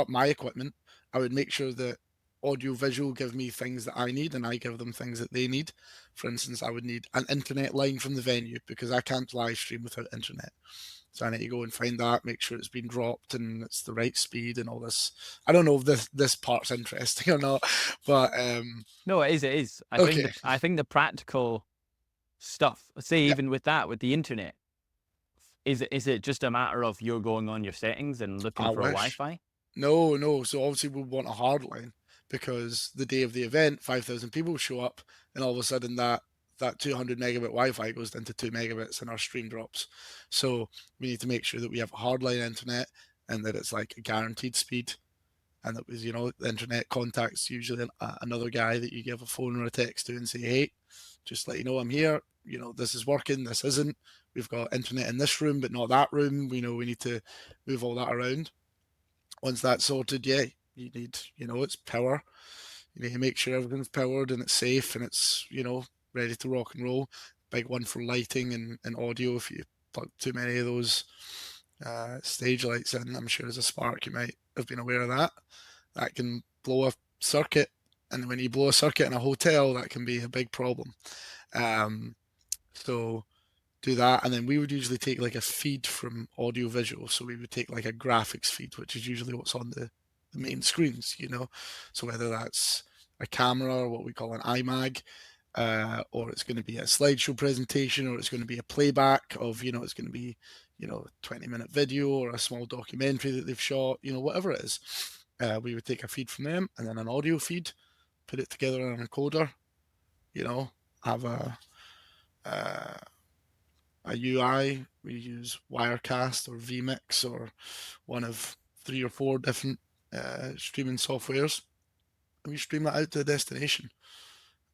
[SPEAKER 2] my equipment. I would make sure that audio visual give me things that I need and I give them things that they need. For instance, I would need an internet line from the venue because I can't live stream without internet. So I need to go and find that, make sure it's been dropped and it's the right speed and all this. I don't know if this part's interesting or not, but
[SPEAKER 1] no, it is.
[SPEAKER 2] okay.
[SPEAKER 1] I think the practical stuff, say,
[SPEAKER 2] Yeah.
[SPEAKER 1] even with the internet, is it just a matter of you're going on your settings and looking
[SPEAKER 2] I
[SPEAKER 1] for a
[SPEAKER 2] wish.
[SPEAKER 1] Wi-Fi?
[SPEAKER 2] No. So obviously we want a hard line because the day of the event, 5,000 people show up, and all of a sudden that 200 megabit Wi-Fi goes into 2 megabits and our stream drops. So we need to make sure that we have a hardline internet and that it's like a guaranteed speed. And that was, the internet contacts usually another guy that you give a phone or a text to and say, hey, just let you know I'm here. This is working, this isn't. We've got internet in this room, but not that room. We know we need to move all that around. Once that's sorted, yeah, you need, it's power. You need to make sure everything's powered and it's safe and it's, ready to rock and roll. Big one for lighting and audio. If you plug too many of those stage lights in, I'm sure as a spark you might have been aware of that. That can blow a circuit. And when you blow a circuit in a hotel, that can be a big problem. So do that, and then we would usually take like a feed from audio visual. So we would take like a graphics feed, which is usually what's on the main screens, So whether that's a camera or what we call an iMag, or it's going to be a slideshow presentation, or it's going to be a playback of, it's going to be, 20-minute video or a small documentary that they've shot, whatever it is. We would take a feed from them and then an audio feed, put it together on a encoder, have a UI. We use Wirecast or vMix or one of 3 or 4 different streaming softwares. And we stream that out to the destination.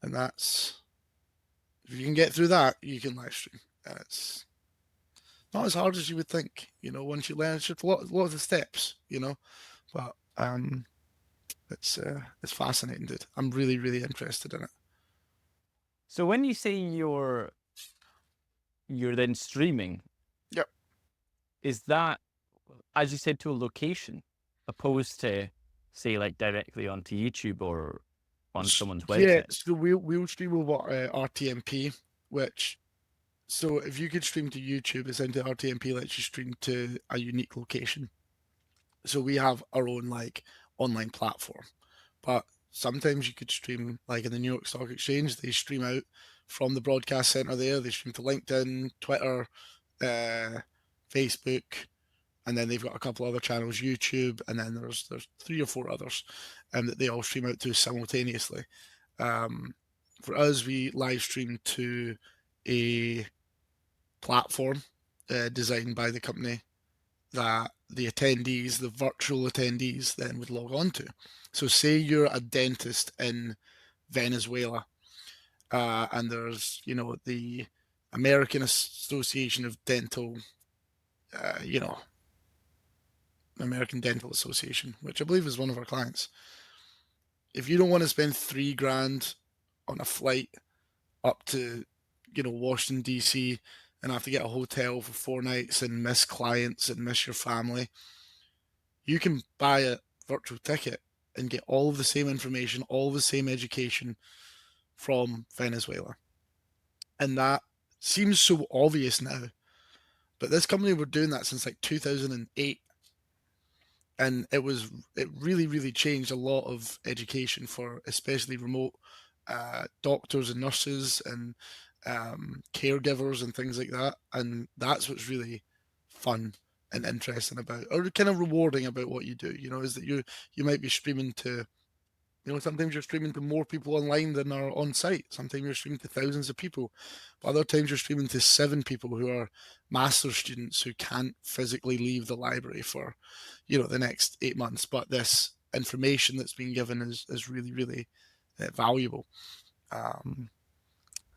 [SPEAKER 2] And that's, if you can get through that, you can live stream. And it's not as hard as you would think, once you learn. It's just a lot of the steps, But it's fascinating, dude. I'm really, really interested in it.
[SPEAKER 1] So when you say you're then streaming,
[SPEAKER 2] Yep.
[SPEAKER 1] is that, as you said, to a location opposed to, say, like directly onto YouTube or on someone's
[SPEAKER 2] Yeah,
[SPEAKER 1] website?
[SPEAKER 2] so we'll stream over RTMP, which, so if you could stream to YouTube, essentially RTMP lets you stream to a unique location. So we have our own like online platform, but sometimes you could stream like in the New York Stock Exchange. They stream out from the broadcast center there. They stream to LinkedIn, Twitter, Facebook, and then they've got a couple other channels, YouTube, and then there's 3 or 4 others, that they all stream out to simultaneously. For us, we live stream to a platform designed by the company that the attendees, the virtual attendees, then would log on to. So, say you're a dentist in Venezuela, and there's, the American Association of Dental, American Dental Association, which I believe is one of our clients. If you don't want to spend $3,000 on a flight up to, Washington D.C. and have to get a hotel for 4 nights and miss clients and miss your family, you can buy a virtual ticket and get all of the same information, all of the same education from Venezuela. And that seems so obvious now, but this company were doing that since like 2008. And it really changed a lot of education for especially remote doctors and nurses and caregivers and things like that. And that's what's really fun and interesting about, or kind of rewarding about what you do, is that you might be streaming to, sometimes you're streaming to more people online than are on site. Sometimes you're streaming to thousands of people. But other times you're streaming to 7 people who are master's students who can't physically leave the library for, the next 8 months. But this information that's being given is really valuable.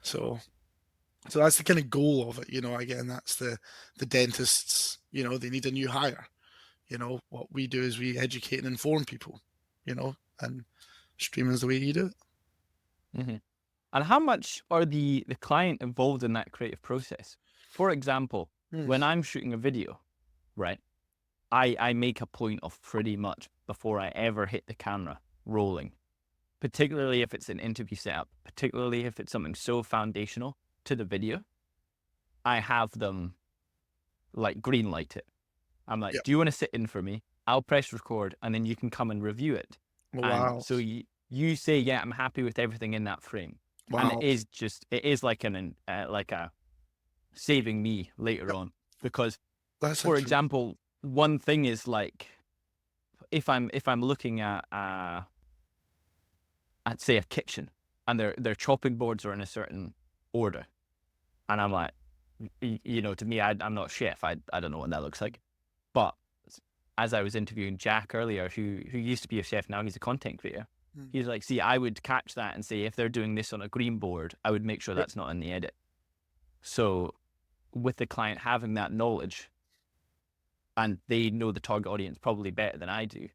[SPEAKER 2] So that's the kind of goal of it. Again, that's the dentists. They need a new hire. What we do is we educate and inform people. And streaming is the way you do it.
[SPEAKER 1] Mm-hmm. And how much are the client involved in that creative process? For example, when I'm shooting a video, right, I make a point of pretty much before I ever hit the camera rolling, particularly if it's an interview setup, particularly if it's something so foundational to the video, I have them like green light it. I'm like,
[SPEAKER 2] Yep.
[SPEAKER 1] do you want to sit in for me? I'll press record and then you can come and review it.
[SPEAKER 2] Wow.
[SPEAKER 1] And so you say, yeah, I'm happy with everything in that frame.
[SPEAKER 2] Wow.
[SPEAKER 1] And it is like a saving me later on, because for example, one thing is like, if I'm looking at I'd say a kitchen and their chopping boards are in a certain order, and I'm like, to me, I'm not a chef. I don't know what that looks like. But as I was interviewing Jack earlier, who used to be a chef, now he's a content creator. He's like, see, I would catch that and say, if they're doing this on a green board, I would make sure that's not in the edit. So with the client having that knowledge, and they know the target audience probably better than I do,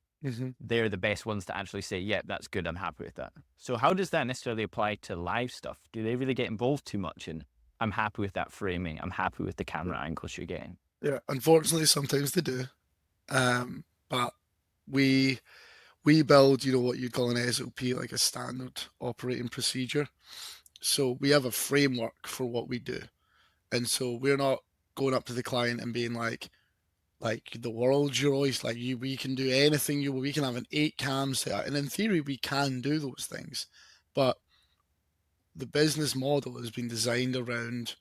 [SPEAKER 1] they're the best ones to actually say, yeah, that's good, I'm happy with that. So how does that necessarily apply to live stuff? Do they really get involved too much in, I'm happy with that framing, I'm happy with the camera angles you're getting?
[SPEAKER 2] Yeah, unfortunately, sometimes they do. But we build, what you'd call an SOP, like a standard operating procedure. So we have a framework for what we do. And so we're not going up to the client and being like the world's your oyster, we can do anything we can have an 8 cam set. And in theory, we can do those things. But the business model has been designed around,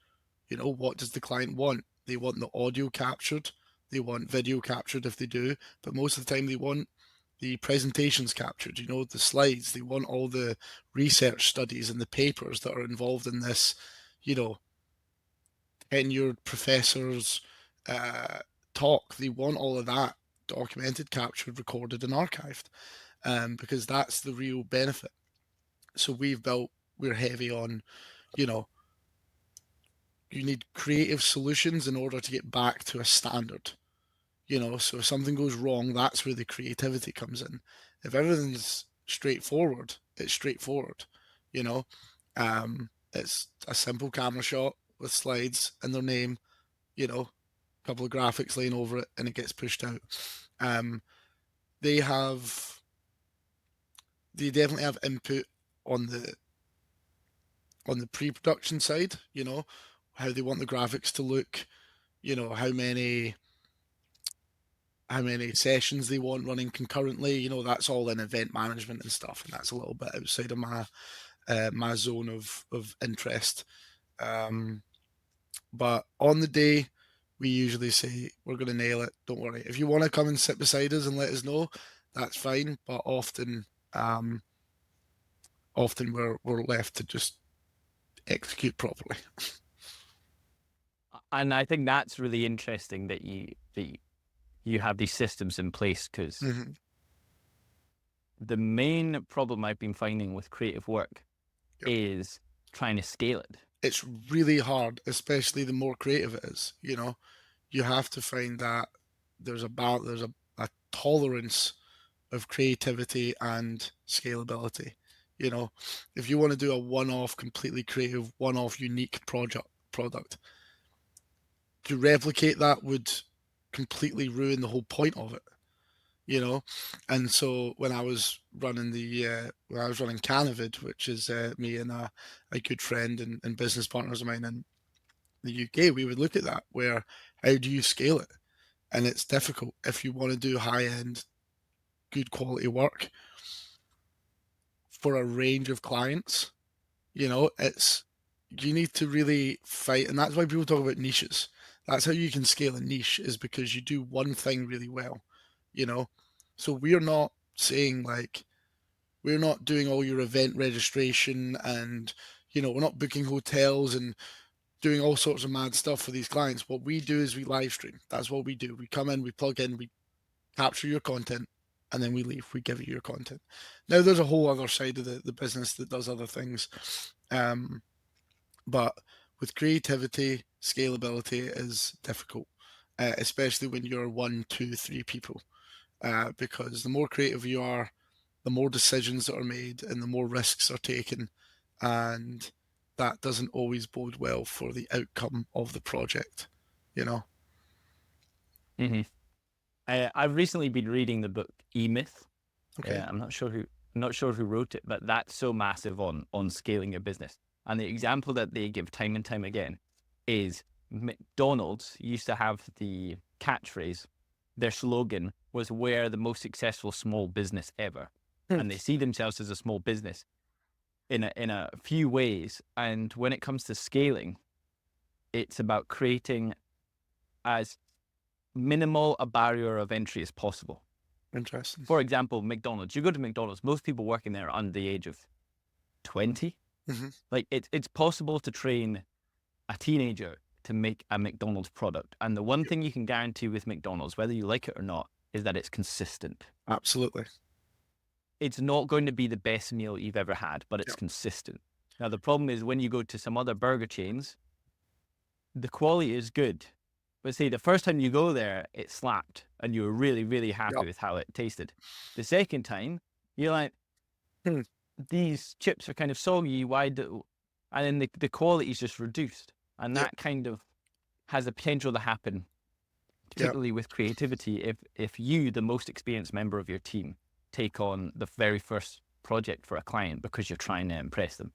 [SPEAKER 2] what does the client want? They want the audio captured. They want video captured if they do, but most of the time they want the presentations captured, the slides. They want all the research studies and the papers that are involved in this, tenured professors talk. They want all of that documented, captured, recorded, and archived, because that's the real benefit. So we're heavy on, you need creative solutions in order to get back to a standard. So if something goes wrong, that's where the creativity comes in. If everything's straightforward, it's straightforward. It's a simple camera shot with slides and their name, couple of graphics laying over it, and it gets pushed out. They definitely have input on the pre-production side, how they want the graphics to look, how many sessions they want running concurrently, that's all in event management and stuff, and that's a little bit outside of my zone of interest. But on the day, we usually say, we're going to nail it, don't worry. If you want to come and sit beside us and let us know, that's fine, but often we're left to just execute properly.
[SPEAKER 1] And I think that's really interesting that you have these systems in place, because the main problem I've been finding with creative work is trying to scale it.
[SPEAKER 2] It's really hard, especially the more creative it is. You have to find that there's a tolerance of creativity and scalability. If you want to do a one-off, completely creative, one-off, unique product, to replicate that would completely ruin the whole point of it. And so when I was running Canavid, which is me and a good friend and business partners of mine in the UK, we would look at that, where how do you scale it? And it's difficult if you want to do high-end, good quality work for a range of clients. You need to really fight, and that's why people talk about niches. That's how you can scale a niche, is because you do one thing really well. So we're not saying, like, we're not doing all your event registration, and we're not booking hotels and doing all sorts of mad stuff for these clients. What we do is we live stream. That's what we do. We come in, we plug in, we capture your content, and then we leave. We give you your content. Now, there's a whole other side of the business that does other things. But with creativity, scalability is difficult, especially when you're 1, 2, 3 people, because the more creative you are, the more decisions that are made and the more risks are taken, and that doesn't always bode well for the outcome of the project.
[SPEAKER 1] I've recently been reading the book E-Myth.
[SPEAKER 2] Okay.
[SPEAKER 1] I'm not sure who wrote it, but that's so massive on scaling your business. And the example that they give time and time again is McDonald's used to have the catchphrase, their slogan was, "We're the most successful small business ever." And they see themselves as a small business in a few ways. And when it comes to scaling, it's about creating as minimal a barrier of entry as possible.
[SPEAKER 2] Interesting.
[SPEAKER 1] For example, McDonald's. You go to McDonald's, most people working there are under the age of 20. Like, it's possible to train a teenager to make a McDonald's product. And the one thing you can guarantee with McDonald's, whether you like it or not, is that it's consistent.
[SPEAKER 2] Absolutely.
[SPEAKER 1] It's not going to be the best meal you've ever had, but it's consistent. Now, the problem is when you go to some other burger chains, the quality is good. But say the first time you go there, it slapped and you were really, really happy with how it tasted. The second time, you're like, these chips are kind of soggy. And then the quality is just reduced. And that kind of has the potential to happen, particularly with creativity, if you, the most experienced member of your team, take on the very first project for a client because you're trying to impress them,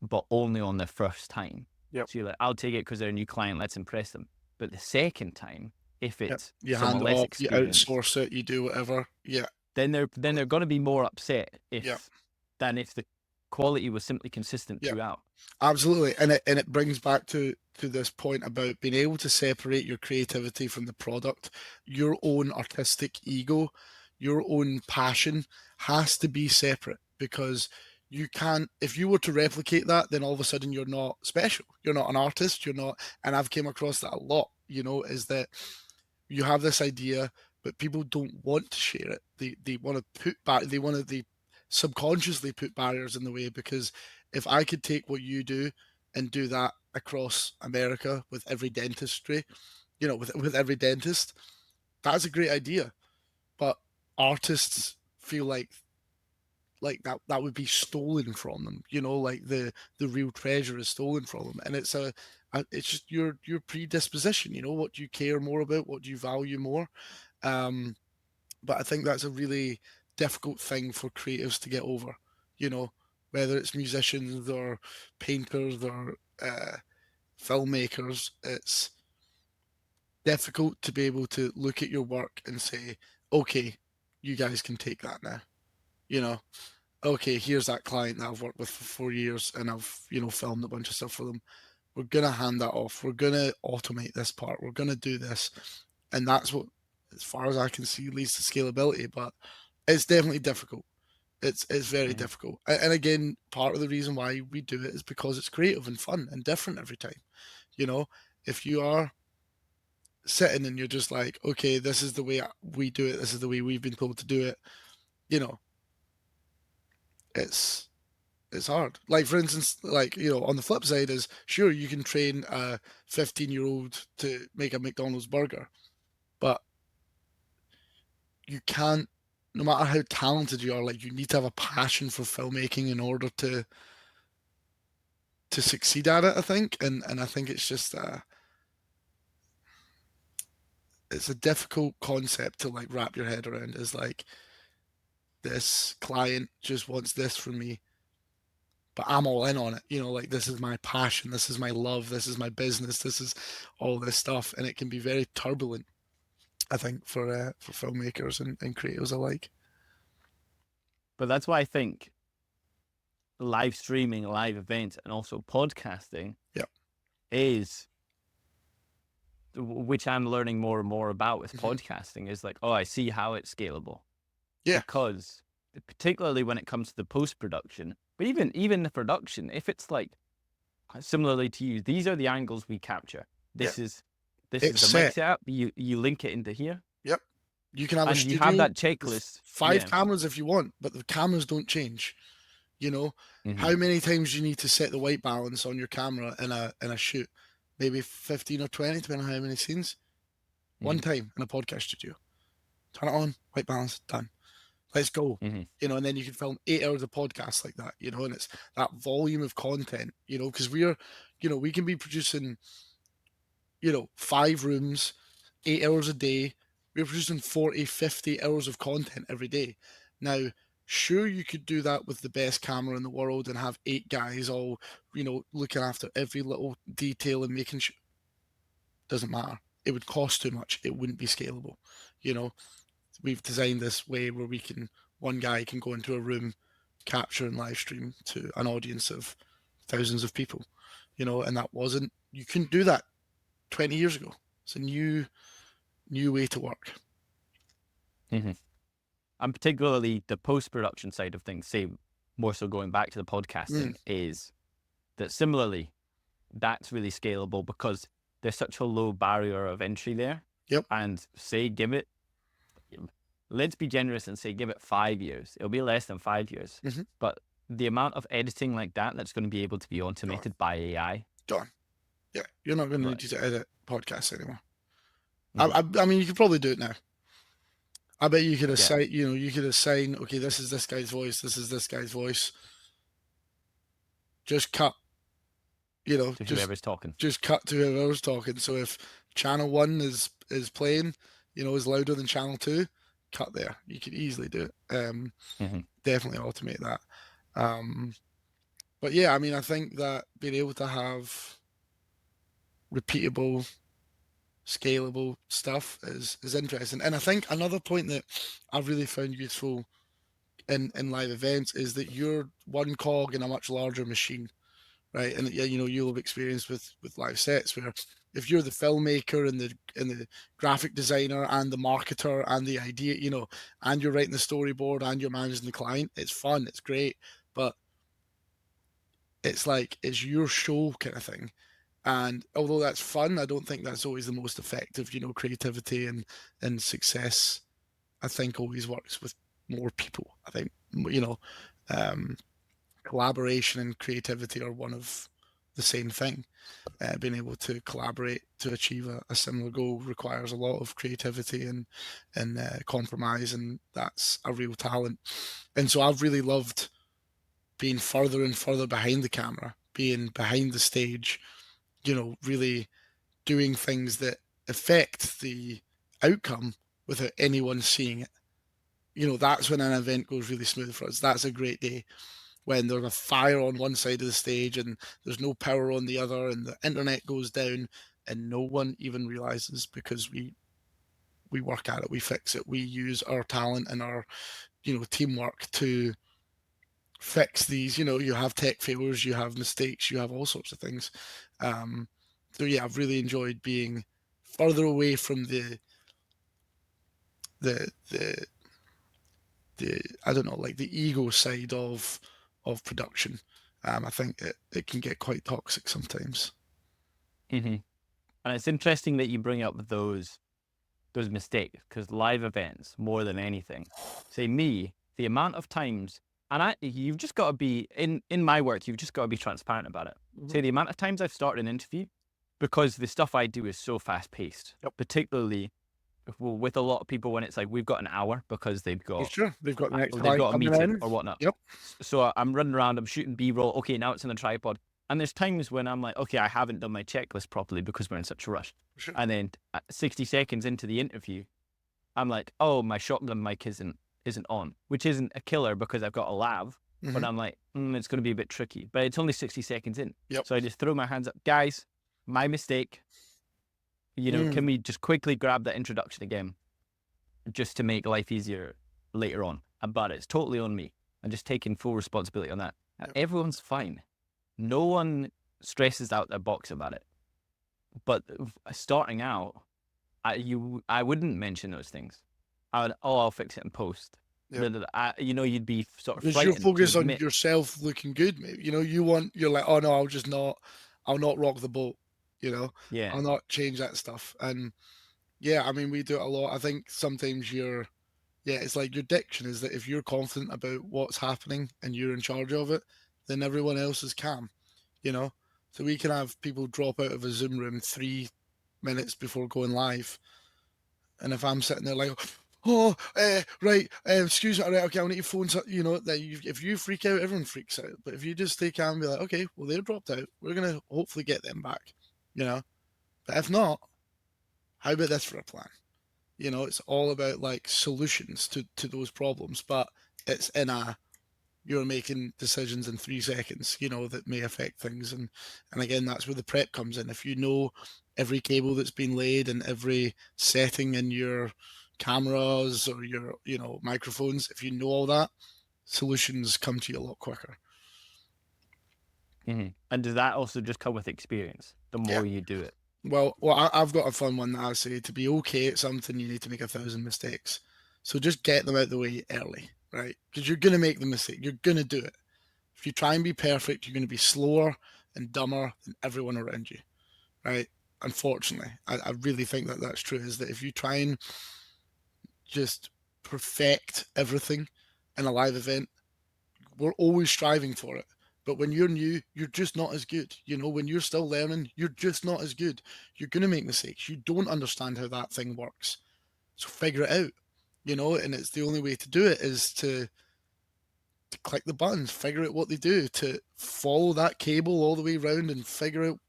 [SPEAKER 1] but only on their first time. So you're like, I'll take it because they're a new client, let's impress them. But the second time, if it's
[SPEAKER 2] you
[SPEAKER 1] someone
[SPEAKER 2] hand
[SPEAKER 1] less
[SPEAKER 2] off,
[SPEAKER 1] experienced,
[SPEAKER 2] you outsource it, you do whatever.
[SPEAKER 1] then they're going to be more upset than if the quality was simply consistent throughout.
[SPEAKER 2] Absolutely. And it brings back to this point about being able to separate your creativity from the product. Your own artistic ego, your own passion has to be separate, because you can't, if you were to replicate that, then all of a sudden you're not special. You're not an artist. You're not, and I've came across that a lot, is that you have this idea, but people don't want to share it. They want to they subconsciously put barriers in the way, because if I could take what you do and do that across America with every dentistry, with every dentist, that's a great idea. But artists feel like that would be stolen from them, like the real treasure is stolen from them. And it's a It's just your predisposition. What do you care more about? What do you value more? But I think that's a really difficult thing for creatives to get over. Whether it's musicians or painters or filmmakers, it's difficult to be able to look at your work and say, okay, you guys can take that now. Okay, here's that client that I've worked with for 4 years and I've, filmed a bunch of stuff for them. We're going to hand that off. We're going to automate this part. We're going to do this. And that's what, as far as I can see, leads to scalability. But it's definitely difficult. It's very difficult. And again, part of the reason why we do it is because it's creative and fun and different every time. If you are sitting and you're just like, okay, this is the way we do it. This is the way we've been told to do it. It's hard. Like, for instance, on the flip side is, sure, you can train a 15-year-old to make a McDonald's burger, but you can't, no matter how talented you are, like, you need to have a passion for filmmaking in order to succeed at it, I think. And I think it's just it's a difficult concept to like wrap your head around. Is like, this client just wants this from me, but I'm all in on it. Like, this is my passion, this is my love, this is my business, this is all this stuff, and it can be very turbulent, I think, for filmmakers and creators alike.
[SPEAKER 1] But that's why I think live streaming, live events, and also podcasting is, which I'm learning more and more about with podcasting, is like, oh, I see how it's scalable.
[SPEAKER 2] Yeah.
[SPEAKER 1] Because particularly when it comes to the post-production, but even the production, if it's like, similarly to you, these are the angles we capture. This is the mic setup. You link it into here.
[SPEAKER 2] Yep. You can have a studio.
[SPEAKER 1] You have that checklist.
[SPEAKER 2] 5 cameras if you want, but the cameras don't change. How many times do you need to set the white balance on your camera in a shoot? Maybe 15 or 20, depending on how many scenes. One time in a podcast studio. Turn it on, white balance, done. Let's go. And then you can film 8 hours of podcasts like that, and it's that volume of content, because we can be producing, 5 rooms, 8 hours a day. We're producing 40, 50 hours of content every day. Now, sure, you could do that with the best camera in the world and have 8 guys all, looking after every little detail and making sure. Doesn't matter. It would cost too much. It wouldn't be scalable. We've designed this way where one guy can go into a room, capture and live stream to an audience of thousands of people, and you couldn't do that 20 years ago. It's a new way to work.
[SPEAKER 1] And particularly the post-production side of things, say more so going back to the podcasting, is that similarly, that's really scalable because there's such a low barrier of entry there.
[SPEAKER 2] Yep.
[SPEAKER 1] And say, let's be generous and say, give it 5 years. It'll be less than 5 years. But the amount of editing like that's going to be able to be automated by AI.
[SPEAKER 2] Done. Yeah. You're not going to need to edit podcasts anymore. I mean, you could probably do it now. I bet you could assign, okay, this is this guy's voice, this is this guy's voice. Just cut,
[SPEAKER 1] whoever's talking.
[SPEAKER 2] Just cut to whoever's talking. So if channel 1 is playing, is louder than channel 2, cut there. You could easily do it. Definitely automate that. But yeah, I mean, I think that being able to have repeatable, scalable stuff is interesting. And I think another point that I've really found useful in live events is that you're one cog in a much larger machine, right? And you'll have experience with live sets where if you're the filmmaker and the graphic designer and the marketer and the idea, and you're writing the storyboard and you're managing the client, it's fun, it's great, but it's like, it's your show kind of thing. And although that's fun, I don't think that's always the most effective. Creativity and success, I think, always works with more people. I think, collaboration and creativity are one of the same thing. Being able to collaborate to achieve a similar goal requires a lot of creativity and compromise, and that's a real talent. And so I've really loved being further and further behind the camera, being behind the stage, really doing things that affect the outcome without anyone seeing it. That's when an event goes really smooth for us. That's a great day when there's a fire on one side of the stage and there's no power on the other and the internet goes down and no one even realizes, because we work at it, we fix it, we use our talent and our teamwork to fix these. You have tech failures, you have mistakes, you have all sorts of things. So yeah, I've really enjoyed being further away from the I don't know, like the ego side of production. I think it can get quite toxic sometimes.
[SPEAKER 1] Mm-hmm. And it's interesting that you bring up those mistakes, because live events, more than anything, say me, the amount of times, and you've just got to be, in my work, you've just got to be transparent about it.
[SPEAKER 2] Mm-hmm.
[SPEAKER 1] Say the amount of times I've started an interview, because the stuff I do is so fast paced,
[SPEAKER 2] Yep.
[SPEAKER 1] particularly with a lot of people when it's like we've got an hour because they've got
[SPEAKER 2] the next
[SPEAKER 1] they've got a meeting
[SPEAKER 2] in
[SPEAKER 1] or whatnot.
[SPEAKER 2] Yep.
[SPEAKER 1] So I'm running around, I'm shooting B-roll. Okay, now it's in a tripod. And there's times when I'm like, okay, I haven't done my checklist properly because we're in such a rush.
[SPEAKER 2] Sure.
[SPEAKER 1] And then 60 seconds into the interview, I'm like, oh, my shotgun mic isn't on, which isn't a killer because I've got a lav.
[SPEAKER 2] Mm-hmm.
[SPEAKER 1] But I'm like, it's going to be a bit tricky. But it's only 60 seconds in.
[SPEAKER 2] Yep.
[SPEAKER 1] So I just throw my hands up. Guys, my mistake. Can we just quickly grab that introduction again just to make life easier later on? But it's totally on me. I'm just taking full responsibility on that.
[SPEAKER 2] Yep.
[SPEAKER 1] Everyone's fine. No one stresses out their box about it. But starting out, I wouldn't mention those things. I'll fix it in post.
[SPEAKER 2] Yep.
[SPEAKER 1] You'd be sort of
[SPEAKER 2] because
[SPEAKER 1] frightened.
[SPEAKER 2] you're focused on yourself looking good, maybe. You're like, oh no, I'll not rock the boat.
[SPEAKER 1] Yeah.
[SPEAKER 2] I'll not change that stuff. And yeah, I mean, we do it a lot. I think sometimes it's like your diction is that if you're confident about what's happening and you're in charge of it, then everyone else is calm, So we can have people drop out of a Zoom room 3 minutes before going live. And if I'm sitting there like, right, excuse me, right, okay, I'll need your phone, if you freak out, everyone freaks out. But if you just stay calm and be like, okay, well, they're dropped out, we're going to hopefully get them back, But if not, how about this for a plan? It's all about like solutions to those problems, but it's you're making decisions in 3 seconds, that may affect things. And again, that's where the prep comes in. If you know every cable that's been laid and every setting in your cameras or your, microphones, if you know all that, solutions come to you a lot quicker.
[SPEAKER 1] Mm-hmm. And does that also just come with experience? The more you do it?
[SPEAKER 2] Well, I've got a fun one that I say: to be okay at something, you need to make 1,000 mistakes. So just get them out of the way early, right? Because you're going to make the mistake. You're going to do it. If you try and be perfect, you're going to be slower and dumber than everyone around you, right? Unfortunately, I really think that that's true, is that if you try and just perfect everything in a live event, we're always striving for it. But when you're new, you're just not as good. When you're still learning, you're just not as good. You're going to make mistakes. You don't understand how that thing works. So figure it out, and it's the only way to do it is to click the buttons, figure out what they do, to follow that cable all the way around and figure out,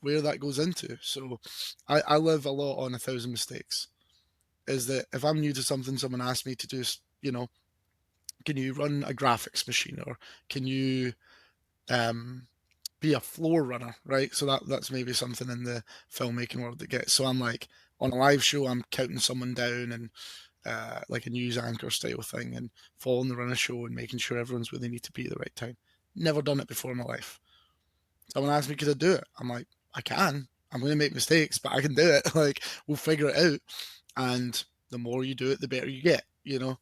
[SPEAKER 2] where that goes into. So I live a lot on 1,000 mistakes. Is that if I'm new to something, someone asks me to do, can you run a graphics machine, or can you be a floor runner, right? So that's maybe something in the filmmaking world that gets. So I'm like, on a live show, I'm counting someone down and like a news anchor style thing, and following the run of show and making sure everyone's where they need to be at the right time. Never done it before in my life. Someone asked me, could I do it? I'm like, I can. I'm going to make mistakes, but I can do it. Like, we'll figure it out. And the more you do it, the better you get, Yeah,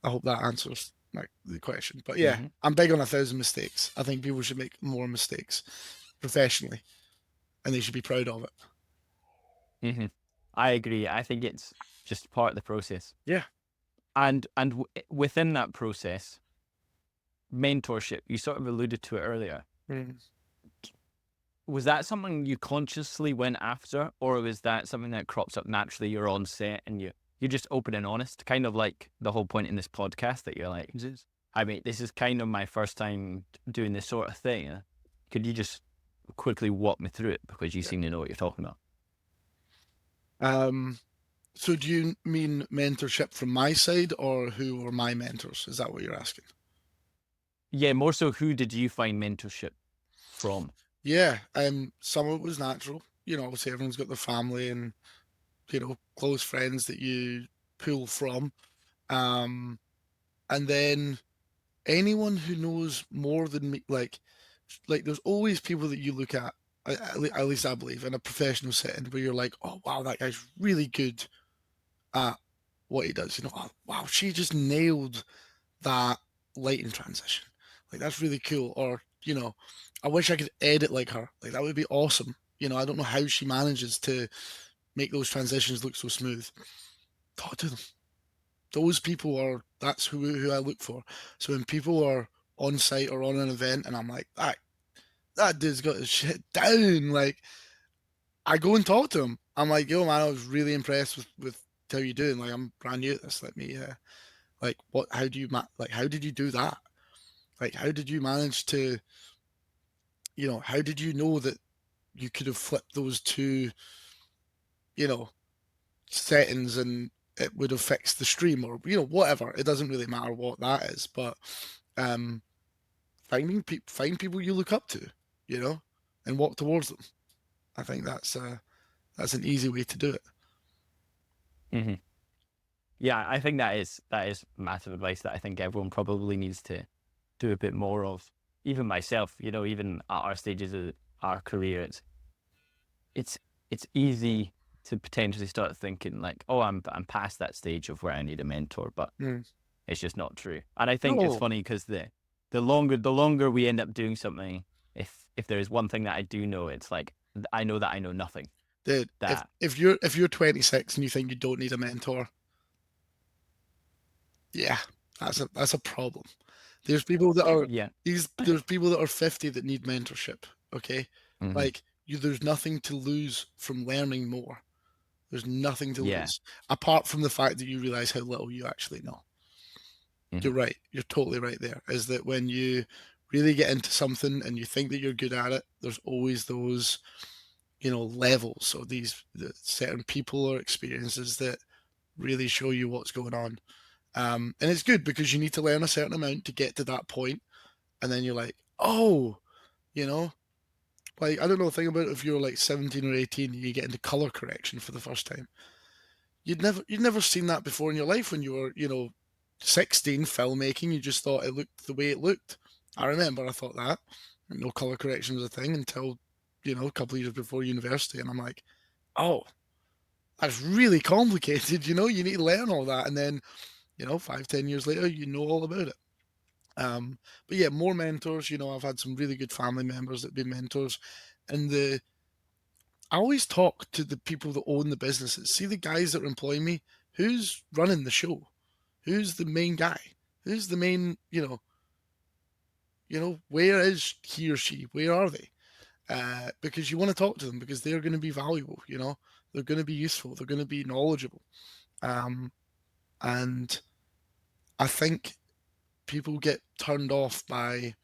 [SPEAKER 2] I hope that answers the question. But yeah, I'm big on 1,000 mistakes. I think people should make more mistakes professionally, and they should be proud of it.
[SPEAKER 1] Mm-hmm. I agree. I think it's just part of the process.
[SPEAKER 2] Yeah.
[SPEAKER 1] And within that process, mentorship, you sort of alluded to it earlier. Was that something you consciously went after, or was that something that crops up naturally? You're on set and you're just open and honest, kind of like the whole point in this podcast that you're like, I mean, this is kind of my first time doing this sort of thing. Could you just quickly walk me through it, because you seem to know what you're talking about?
[SPEAKER 2] So do you mean mentorship from my side, or who were my mentors? Is that what you're asking?
[SPEAKER 1] Yeah, more so, who did you find mentorship from?
[SPEAKER 2] Yeah, some of it was natural. Obviously everyone's got their family and, close friends that you pull from. And then anyone who knows more than me, like there's always people that you look at least I believe, in a professional setting where you're like, oh wow, that guy's really good at what he does. Oh, wow, she just nailed that lighting transition. Like that's really cool. Or, I wish I could edit like her. Like that would be awesome. I don't know how she manages to make those transitions look so smooth. Talk to them. Those people that's who I look for. So when people are on site or on an event and I'm like, that dude's got his shit down, like I go and talk to him. I'm like, yo man, I was really impressed with how you're doing. Like I'm brand new at this. Let me like what how do you like how did you do that? Like how did you manage to, how did you know that you could have flipped those two, you know, settings and it would have fixed the stream, or whatever. It doesn't really matter what that is, but um find people you look up to, and walk towards them. I think that's an easy way to do it.
[SPEAKER 1] Mm-hmm. Yeah, I think that is massive advice that I think everyone probably needs to do a bit more of. Even myself, even at our stages of our career, it's easy to potentially start thinking like, oh, I'm past that stage of where I need a mentor, but it's just not true. And I think it's
[SPEAKER 2] No,
[SPEAKER 1] funny because the longer we end up doing something, if there is one thing that I do know, it's like I know that I know nothing.
[SPEAKER 2] dude. If
[SPEAKER 1] That
[SPEAKER 2] if you're 26 and you think you don't need a mentor, yeah, that's a problem. There's people that are
[SPEAKER 1] yeah.
[SPEAKER 2] there's people that are 50 that need mentorship. Okay,
[SPEAKER 1] Hmm.
[SPEAKER 2] like there's nothing to lose from learning more. There's nothing to
[SPEAKER 1] Yeah.
[SPEAKER 2] lose apart from the fact that you realize how little you actually know.
[SPEAKER 1] Hmm.
[SPEAKER 2] You're right. You're totally right there. Is that when you really get into something and you think that you're good at it, there's always those, levels or certain people or experiences that really show you what's going on. And it's good because you need to learn a certain amount to get to that point, and then you're like, oh, you know, like I don't know. Think about if you're like 17 or 18 and you get into color correction for the first time. You'd never seen that before in your life when you were 16 filmmaking. You just thought it looked the way it looked. I remember I thought that no color correction was a thing until a couple of years before university, and I'm like, oh, that's really complicated. You need to learn all that, and then 5-10 years later, you know all about it. But yeah, more mentors. I've had some really good family members that have been mentors, and I always talk to the people that own the businesses. See the guys that are employing me. Who's running the show? Who's the main guy? Who's the main? Where is he or she? Where are they? Because you want to talk to them because they're going to be valuable. They're going to be useful. They're going to be knowledgeable. Um, and I think people get turned off by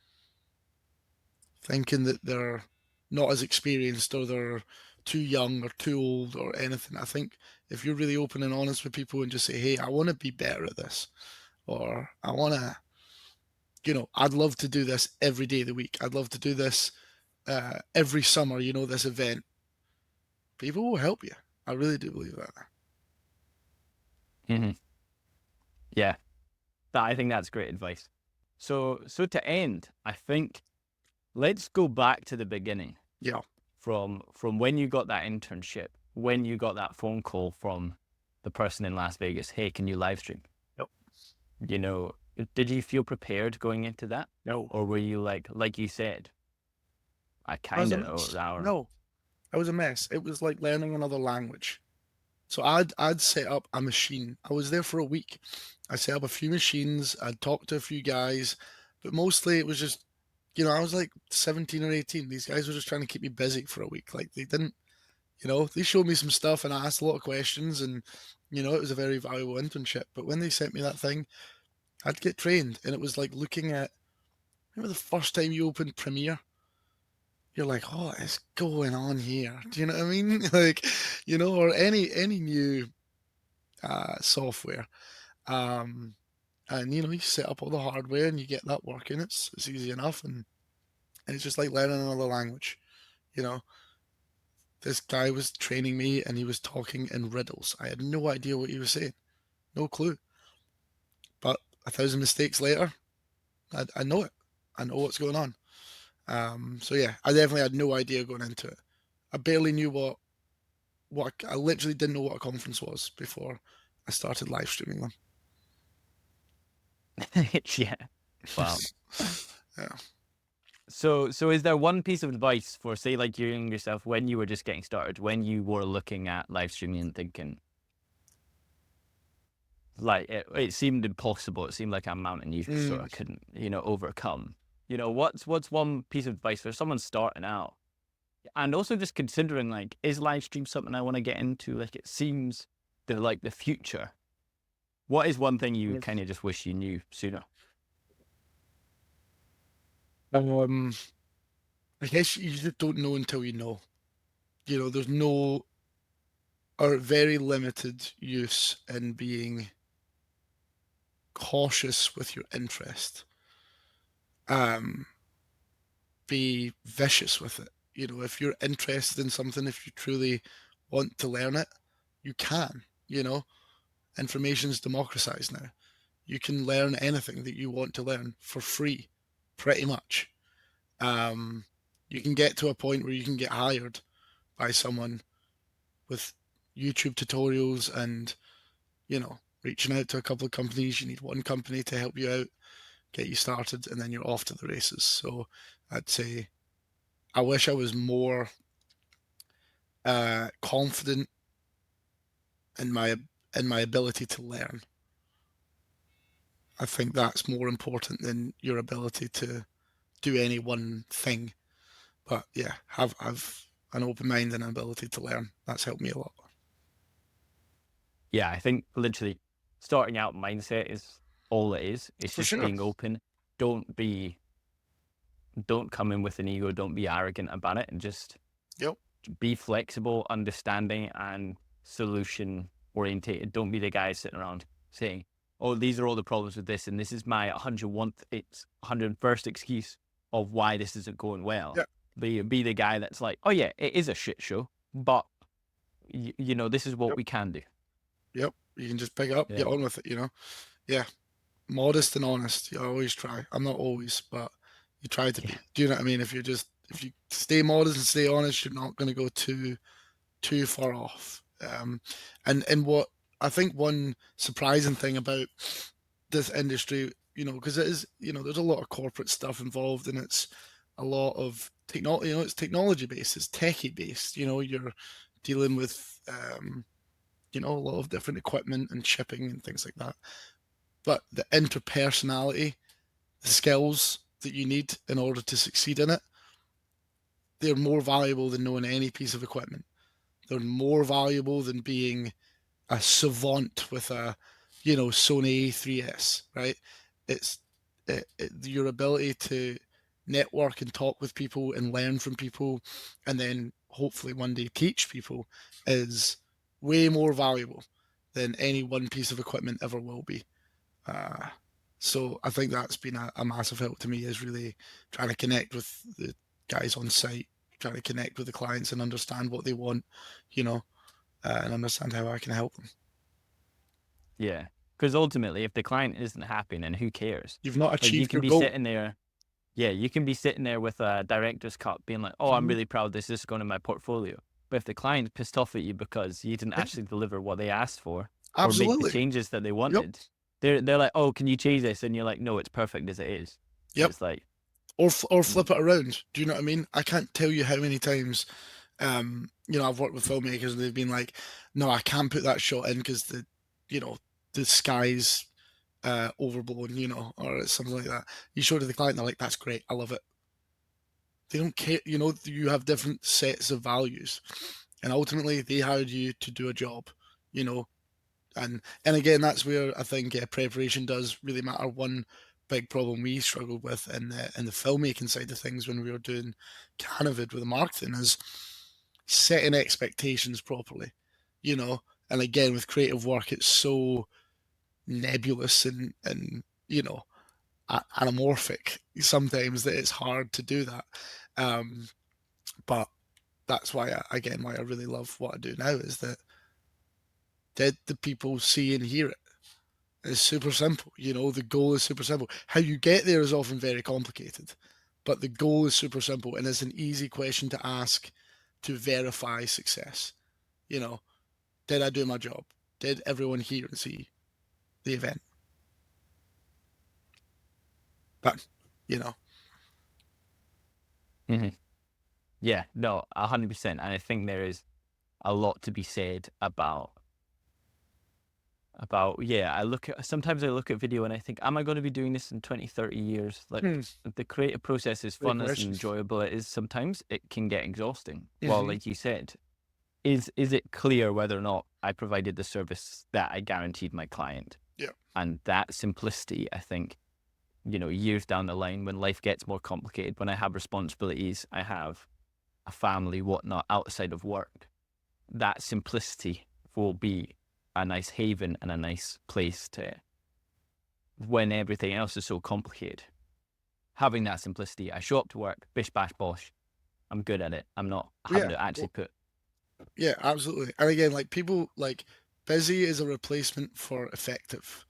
[SPEAKER 2] thinking that they're not as experienced or they're too young or too old or anything. I think if you're really open and honest with people and just say, hey, I want to be better at this, or I want to, I'd love to do this every day of the week. I'd love to do this every summer, this event. People will help you. I really do believe that.
[SPEAKER 1] Hmm. Yeah. I think that's great advice. So to end, I think let's go back to the beginning.
[SPEAKER 2] Yeah.
[SPEAKER 1] From when you got that internship, when you got that phone call from the person in Las Vegas, hey, can you live stream?
[SPEAKER 2] Yep.
[SPEAKER 1] Did you feel prepared going into that?
[SPEAKER 2] No.
[SPEAKER 1] Or were you like you said, I
[SPEAKER 2] I was
[SPEAKER 1] kind
[SPEAKER 2] a
[SPEAKER 1] of know
[SPEAKER 2] mess.
[SPEAKER 1] that?
[SPEAKER 2] No, it was a mess. It was like learning another language. So I'd set up a machine. I was there for a week. I set up a few machines. I'd talked to a few guys, but mostly it was just, I was like 17 or 18. These guys were just trying to keep me busy for a week. Like they didn't, they showed me some stuff and I asked a lot of questions and, it was a very valuable internship. But when they sent me that thing, I'd get trained and it was like looking at, remember the first time you opened Premiere? you're like, what is going on here? Do you know what I mean? Like, or any new software. And you set up all the hardware and you get that working. It's easy enough, and it's just like learning another language. You know, this guy was training me and he was talking in riddles. I had no idea what he was saying, no clue. But 1,000 mistakes later, I know it. I know what's going on. So yeah, I definitely had no idea going into it. I barely knew what I literally didn't know what a conference was before I started live streaming them.
[SPEAKER 1] Yeah. Wow.
[SPEAKER 2] Yeah.
[SPEAKER 1] So is there one piece of advice for, say, like you yourself when you were just getting started, when you were looking at live streaming and thinking, like it seemed impossible, it seemed like a mountain you sort of couldn't, overcome. What's one piece of advice for someone starting out? And also just considering, like, is live stream something I want to get into? Like, it seems the future. What is one thing you kind of just wish you knew sooner?
[SPEAKER 2] I guess you just don't know until you know. There's no or very limited use in being cautious with your interest. Be vicious with it. If you're interested in something, if you truly want to learn it, you can. Information's democratized now. You can learn anything that you want to learn for free, pretty much. You can get to a point where you can get hired by someone with YouTube tutorials and, reaching out to a couple of companies. You need one company to help you out, get you started, and then you're off to the races. So I'd say I wish I was more confident in my ability to learn. I think that's more important than your ability to do any one thing. But yeah, have an open mind and an ability to learn. That's helped me a lot.
[SPEAKER 1] Yeah, I think literally starting out mindset is all it is. It's
[SPEAKER 2] For
[SPEAKER 1] just
[SPEAKER 2] sure.
[SPEAKER 1] being open. Don't come in with an ego. Don't be arrogant about it, and just be flexible, understanding, and solution orientated. Don't be the guy sitting around saying, "Oh, these are all the problems with this, and this is my 101st excuse of why this isn't going well."
[SPEAKER 2] Yeah.
[SPEAKER 1] Be the guy that's like, "Oh yeah, it is a shit show, but this is what we can do."
[SPEAKER 2] Yep. You can just pick it up, get on with it, Yeah. Modest and honest. You always try. I'm not always, but you try to be. Do you know what I mean? If you stay modest and stay honest, you're not going to go too far off. And what I think one surprising thing about this industry, because it is, there's a lot of corporate stuff involved, and it's a lot of technology. It's technology based, it's techie based. You're dealing with a lot of different equipment and shipping and things like that. But the interpersonality, the skills that you need in order to succeed in it, they're more valuable than knowing any piece of equipment. They're more valuable than being a savant with a, Sony A3S, right? It's your ability to network and talk with people and learn from people, and then hopefully one day teach people, is way more valuable than any one piece of equipment ever will be. So I think that's been a massive help to me, is really trying to connect with the guys on site, trying to connect with the clients and understand what they want, and understand how I can help them.
[SPEAKER 1] Yeah, because ultimately, if the client isn't happy, then who cares?
[SPEAKER 2] You've not
[SPEAKER 1] Like, you
[SPEAKER 2] achieved
[SPEAKER 1] can
[SPEAKER 2] your
[SPEAKER 1] be
[SPEAKER 2] goal.
[SPEAKER 1] sitting there. Yeah, you can be sitting there with a director's cut, being like, "Oh, I'm really proud this is going in my portfolio." But if the client's pissed off at you because you didn't
[SPEAKER 2] Yeah,
[SPEAKER 1] actually deliver what they asked for or make the
[SPEAKER 2] absolutely.
[SPEAKER 1] changes that they
[SPEAKER 2] Yep.
[SPEAKER 1] wanted, they're like, "Oh, can you change this?" And you're like, "No, it's perfect as it is."
[SPEAKER 2] Yep.
[SPEAKER 1] It's like,
[SPEAKER 2] Or flip it around. Do you know what I mean? I can't tell you how many times, I've worked with filmmakers and they've been like, "No, I can't put that shot in because the sky's overblown, or it's something like that." You show it to the client, they're like, "That's great, I love it." They don't care. You have different sets of values, and ultimately they hired you to do a job. And again, that's where I think preparation does really matter. One big problem we struggled with in the filmmaking side of things when we were doing Canavid with the marketing is setting expectations properly, you know. And again, with creative work, it's so nebulous and you know, anamorphic sometimes that it's hard to do that. But that's why why I really love what I do now is that did the people see and hear it? It's super simple. You know, the goal is super simple. How you get there is often very complicated, but the goal is super simple and it's an easy question to ask to verify success. You know, did I do my job? Did everyone hear and see the event? But, you know.
[SPEAKER 1] Mm-hmm. Yeah, no, 100%. And I think there is a lot to be said about sometimes I look at video and I think, am I going to be doing this in 20, 30 years? Like the creative process is fun as enjoyable it is sometimes, it can get exhausting. Well, like you said, is it clear whether or not I provided the service that I guaranteed my client?
[SPEAKER 2] Yeah.
[SPEAKER 1] And that simplicity, I think, you know, years down the line when life gets more complicated, when I have responsibilities, I have a family, whatnot, outside of work, that simplicity will be a nice haven and a nice place to, when everything else is so complicated. Having that simplicity, I show up to work, bish bash bosh, I'm good at it. I'm not having to actually put.
[SPEAKER 2] Yeah, absolutely. And again, like people like busy is a replacement for effective.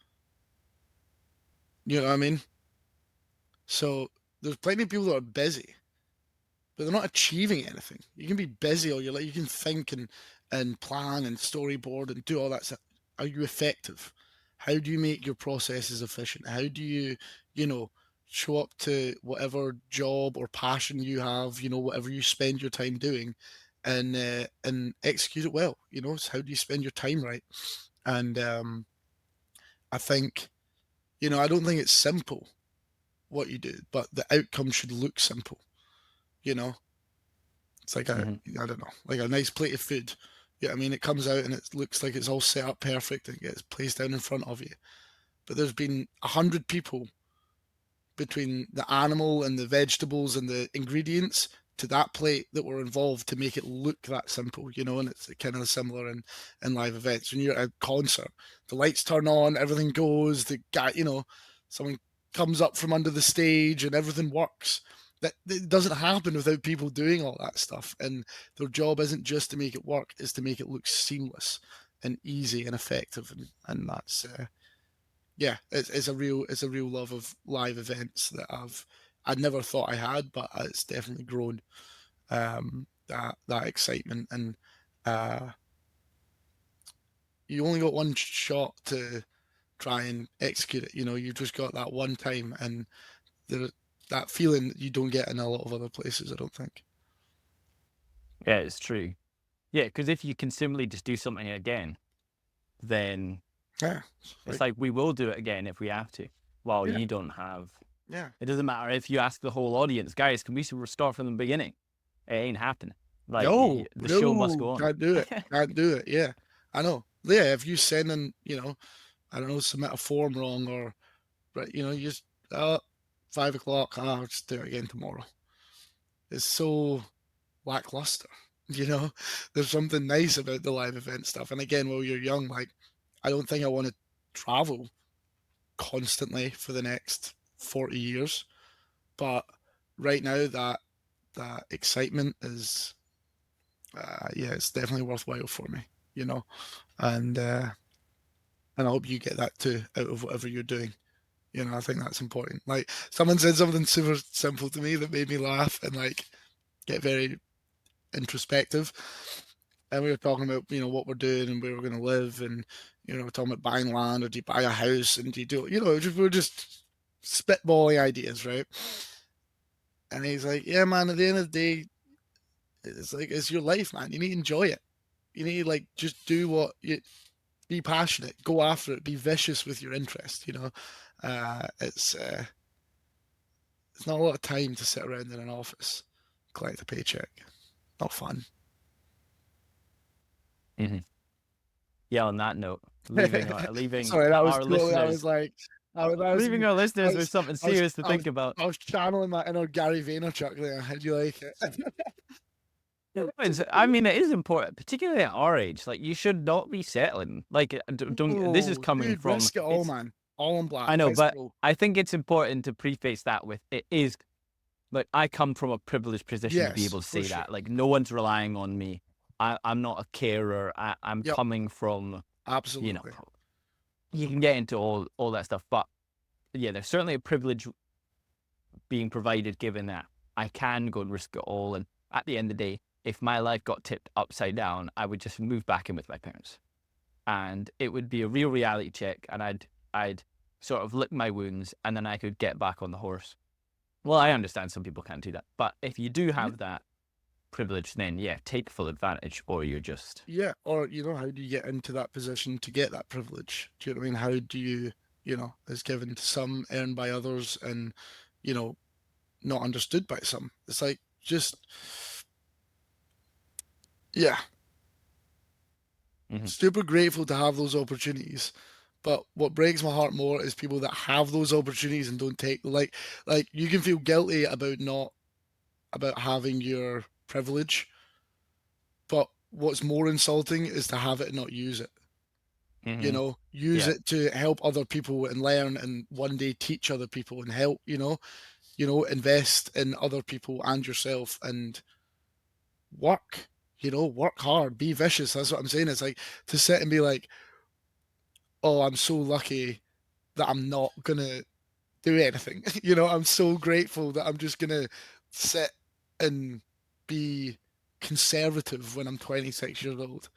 [SPEAKER 2] You know what I mean? So there's plenty of people that are busy, but they're not achieving anything. You can be busy all your life. You can think and plan and storyboard and do all that stuff. Are you effective? How do you make your processes efficient? How do you, you know, show up to whatever job or passion you have, you know, whatever you spend your time doing, and execute it well? You know, so how do you spend your time right? And I think, you know, I don't think it's simple what you do, but the outcome should look simple. You know, it's like I don't know, like a nice plate of food. Yeah, I mean, it comes out and it looks like it's all set up perfect and gets placed down in front of you. But there's been 100 people between the animal and the vegetables and the ingredients to that plate that were involved to make it look that simple, you know. And it's kind of similar in live events. When you're at a concert, the lights turn on, everything goes, the guy, you know, someone comes up from under the stage and everything works. That it doesn't happen without people doing all that stuff. And their job isn't just to make it work, is to make it look seamless and easy and effective. And that's it's a real love of live events that I'd never thought I had, but it's definitely grown. That excitement, and you only got one shot to try and execute it. You know, you've just got that one time, and that feeling you don't get in a lot of other places, I don't think.
[SPEAKER 1] Yeah, it's true. Yeah, because if you can simply just do something again, then it's like we will do it again if we have to. Well, you don't have.
[SPEAKER 2] Yeah.
[SPEAKER 1] It doesn't matter if you ask the whole audience, guys, can we start from the beginning? It ain't happening. Like the show must go on.
[SPEAKER 2] Can't do it. Can't do it. Yeah, I know. Yeah, if you send in, you know, I don't know, submit a form wrong or, but you know, you just 5 o'clock. I'll just do it again tomorrow. It's so lackluster. You know, there's something nice about the live event stuff. And again, while you're young, like, I don't think I want to travel constantly for the next 40 years. But right now, that excitement is, it's definitely worthwhile for me, you know, and I hope you get that too out of whatever you're doing. You know, I think that's important. Like someone said something super simple to me that made me laugh and like get very introspective. And we were talking about, you know, what we're doing and where we're going to live, and you know, we're talking about buying land, or do you buy a house, and do you do, you know, we're just spitballing ideas, right? And he's like, yeah, man, at the end of the day, it's like, it's your life, man. You need to enjoy it. You need to like just do what you, be passionate, go after it, be vicious with your interest. You know, it's not a lot of time to sit around in an office, collect a paycheck. Not fun.
[SPEAKER 1] Yeah. On that note, leaving
[SPEAKER 2] Sorry, that was
[SPEAKER 1] our
[SPEAKER 2] totally.
[SPEAKER 1] listeners.
[SPEAKER 2] I was like,
[SPEAKER 1] Leaving our listeners with something serious to think about.
[SPEAKER 2] I was channeling my inner Gary Vaynerchuk there. How do you like it?
[SPEAKER 1] I mean, it is important, particularly at our age. Like, you should not be settling. Like, don't. This is coming
[SPEAKER 2] dude,
[SPEAKER 1] from.
[SPEAKER 2] Risk it all, man. All in black.
[SPEAKER 1] I know,
[SPEAKER 2] Let's
[SPEAKER 1] but
[SPEAKER 2] go.
[SPEAKER 1] I think it's important to preface that with it is. Like, I come from a privileged position to be able to say that. Like, no one's relying on me. I'm not a carer. I'm coming from.
[SPEAKER 2] Absolutely.
[SPEAKER 1] You know, you can get into all that stuff, but yeah, there's certainly a privilege being provided, given that I can go and risk it all. And at the end of the day, if my life got tipped upside down, I would just move back in with my parents, and it would be a real reality check. And I'd sort of lick my wounds, and then I could get back on the horse. Well, I understand some people can't do that, but if you do have that privilege, then yeah, take full advantage, or you're just
[SPEAKER 2] or how do you get into that position to get that privilege? Do you know what I mean? How do you, is given to some, earned by others, and not understood by some? It's like just super grateful to have those opportunities. But what breaks my heart more is people that have those opportunities and don't take, like you can feel guilty about having your privilege, but what's more insulting is to have it and not use it. Use it to help other people and learn, and one day teach other people and help, invest in other people and yourself, and work hard, be vicious. That's what I'm saying. It's like to sit and be like, oh, I'm so lucky that I'm not gonna do anything. I'm so grateful that I'm just gonna sit and be conservative when I'm 26 years old.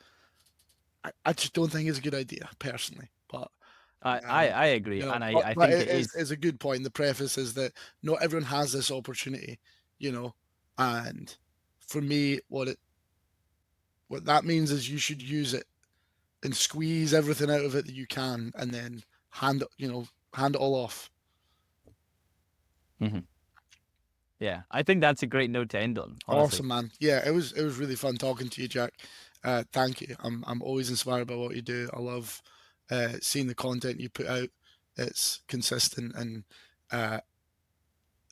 [SPEAKER 2] I just don't think it's a good idea, personally. But
[SPEAKER 1] I agree, and I think it is.
[SPEAKER 2] It's a good point. The preface is that not everyone has this opportunity, and for me, what that means is you should use it and squeeze everything out of it that you can, and then hand it all off.
[SPEAKER 1] Yeah, I think that's a great note to end on. Honestly.
[SPEAKER 2] Awesome, man. Yeah, it was really fun talking to you, Jack. Thank you. I'm always inspired by what you do. I love seeing the content you put out. It's consistent and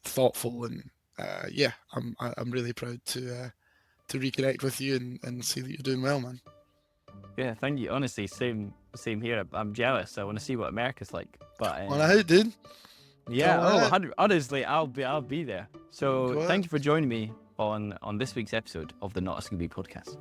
[SPEAKER 2] thoughtful, and I'm really proud to reconnect with you and see that you're doing well, man.
[SPEAKER 1] Yeah, thank you. Honestly, same here. I'm jealous. I want to see what America's like. But
[SPEAKER 2] on out, dude.
[SPEAKER 1] Yeah. Honestly, I'll be there. So thank you for joining me on this week's episode of the Not a Scooby podcast.